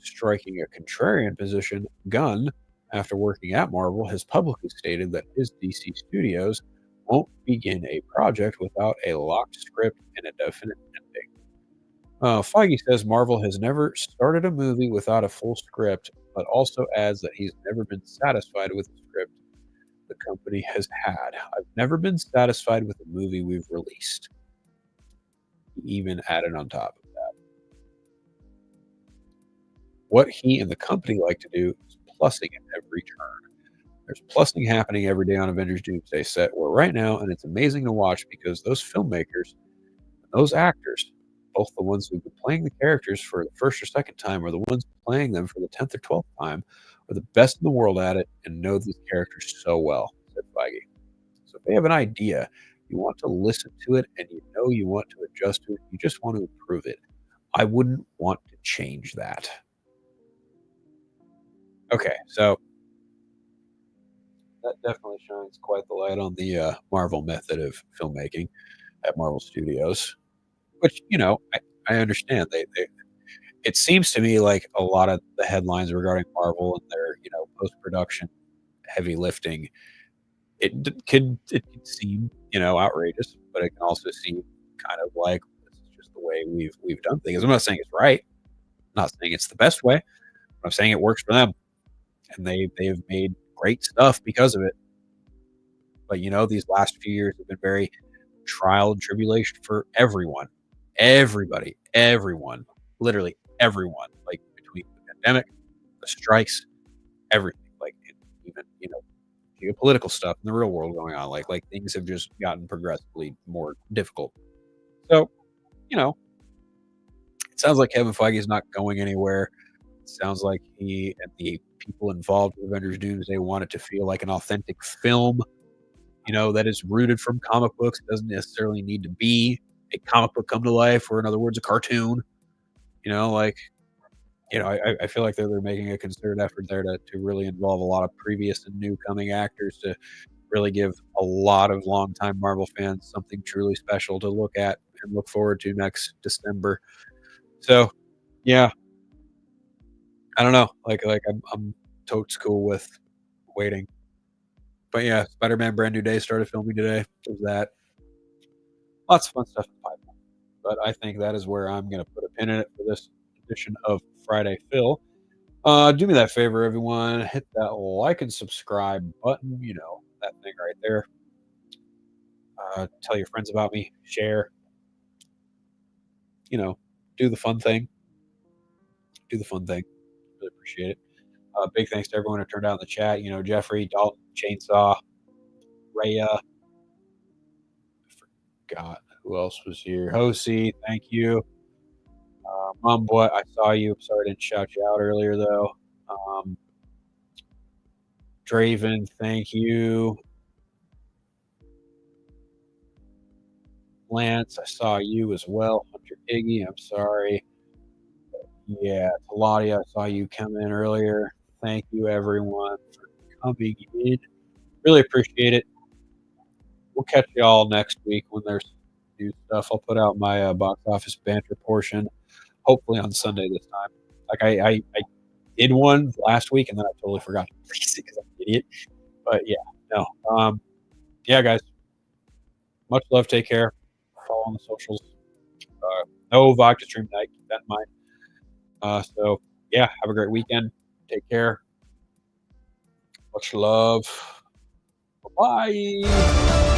Striking a contrarian position, Gunn, after working at Marvel, has publicly stated that his DC Studios won't begin a project without a locked script and a definite ending. Feige says Marvel has never started a movie without a full script, but also adds that he's never been satisfied with the script the company has had. I've never been satisfied with the movie we've released. He even added on top of that. What he and the company like to do is plussing at every turn. There's plussing happening every day on Avengers Doomsday set where right now, and it's amazing to watch because those filmmakers, those actors, both the ones who've been playing the characters for the first or second time or the ones playing them for the 10th or 12th time, are the best in the world at it and know these characters so well, said Feige. So if they have an idea, you want to listen to it and you know you want to adjust to it, you just want to improve it. I wouldn't want to change that. Okay, so that definitely shines quite the light on the Marvel method of filmmaking at Marvel Studios, which, I understand. It seems to me like a lot of the headlines regarding Marvel and their, post-production heavy lifting, it could seem, outrageous, but it can also seem kind of like this is just the way we've done things. I'm not saying it's right. I'm not saying it's the best way. I'm saying it works for them, and they've made great stuff because of it. But these last few years have been very trial and tribulation for everyone, everybody, everyone, literally everyone. Like between the pandemic, the strikes, everything. Like even geopolitical stuff in the real world going on. Like things have just gotten progressively more difficult. So it sounds like Kevin Feige is not going anywhere. It sounds like he and the people involved with Avengers Doomsday want it to feel like an authentic film, that is rooted from comic books. It doesn't necessarily need to be a comic book come to life, or in other words, a cartoon. I feel like they're making a concerted effort there to really involve a lot of previous and new coming actors to really give a lot of longtime Marvel fans something truly special to look at and look forward to next December. So, yeah, I don't know. I'm totes cool with waiting. But yeah, Spider-Man Brand New Day started filming today. There's that. Lots of fun stuff in the pipeline. But I think that is where I'm going to put a pin in it for this edition of Friday Phil. Do me that favor, everyone. Hit that like and subscribe button. That thing right there. Tell your friends about me. Share. Do the fun thing. Do the fun thing. Really appreciate it. Big thanks to everyone who turned out in the chat. Jeffrey, Dalton, Chainsaw, Raya. I forgot who else was here. Hosie, thank you. Mom Boy, I saw you. I'm sorry I didn't shout you out earlier, though. Draven, thank you. Lance, I saw you as well. Hunter Iggy, I'm sorry. Yeah, Taladia, I saw you come in earlier. Thank you, everyone, for coming in. Really appreciate it. We'll catch you all next week when there's new stuff. I'll put out my box office banter portion, hopefully on Sunday this time. did one last week, and then I totally forgot to release it because I'm an idiot. But yeah, no. Yeah, guys, much love. Take care. Follow on the socials. No vodka stream night. Keep that in mind. So yeah, have a great weekend. Take care. Much love. Bye.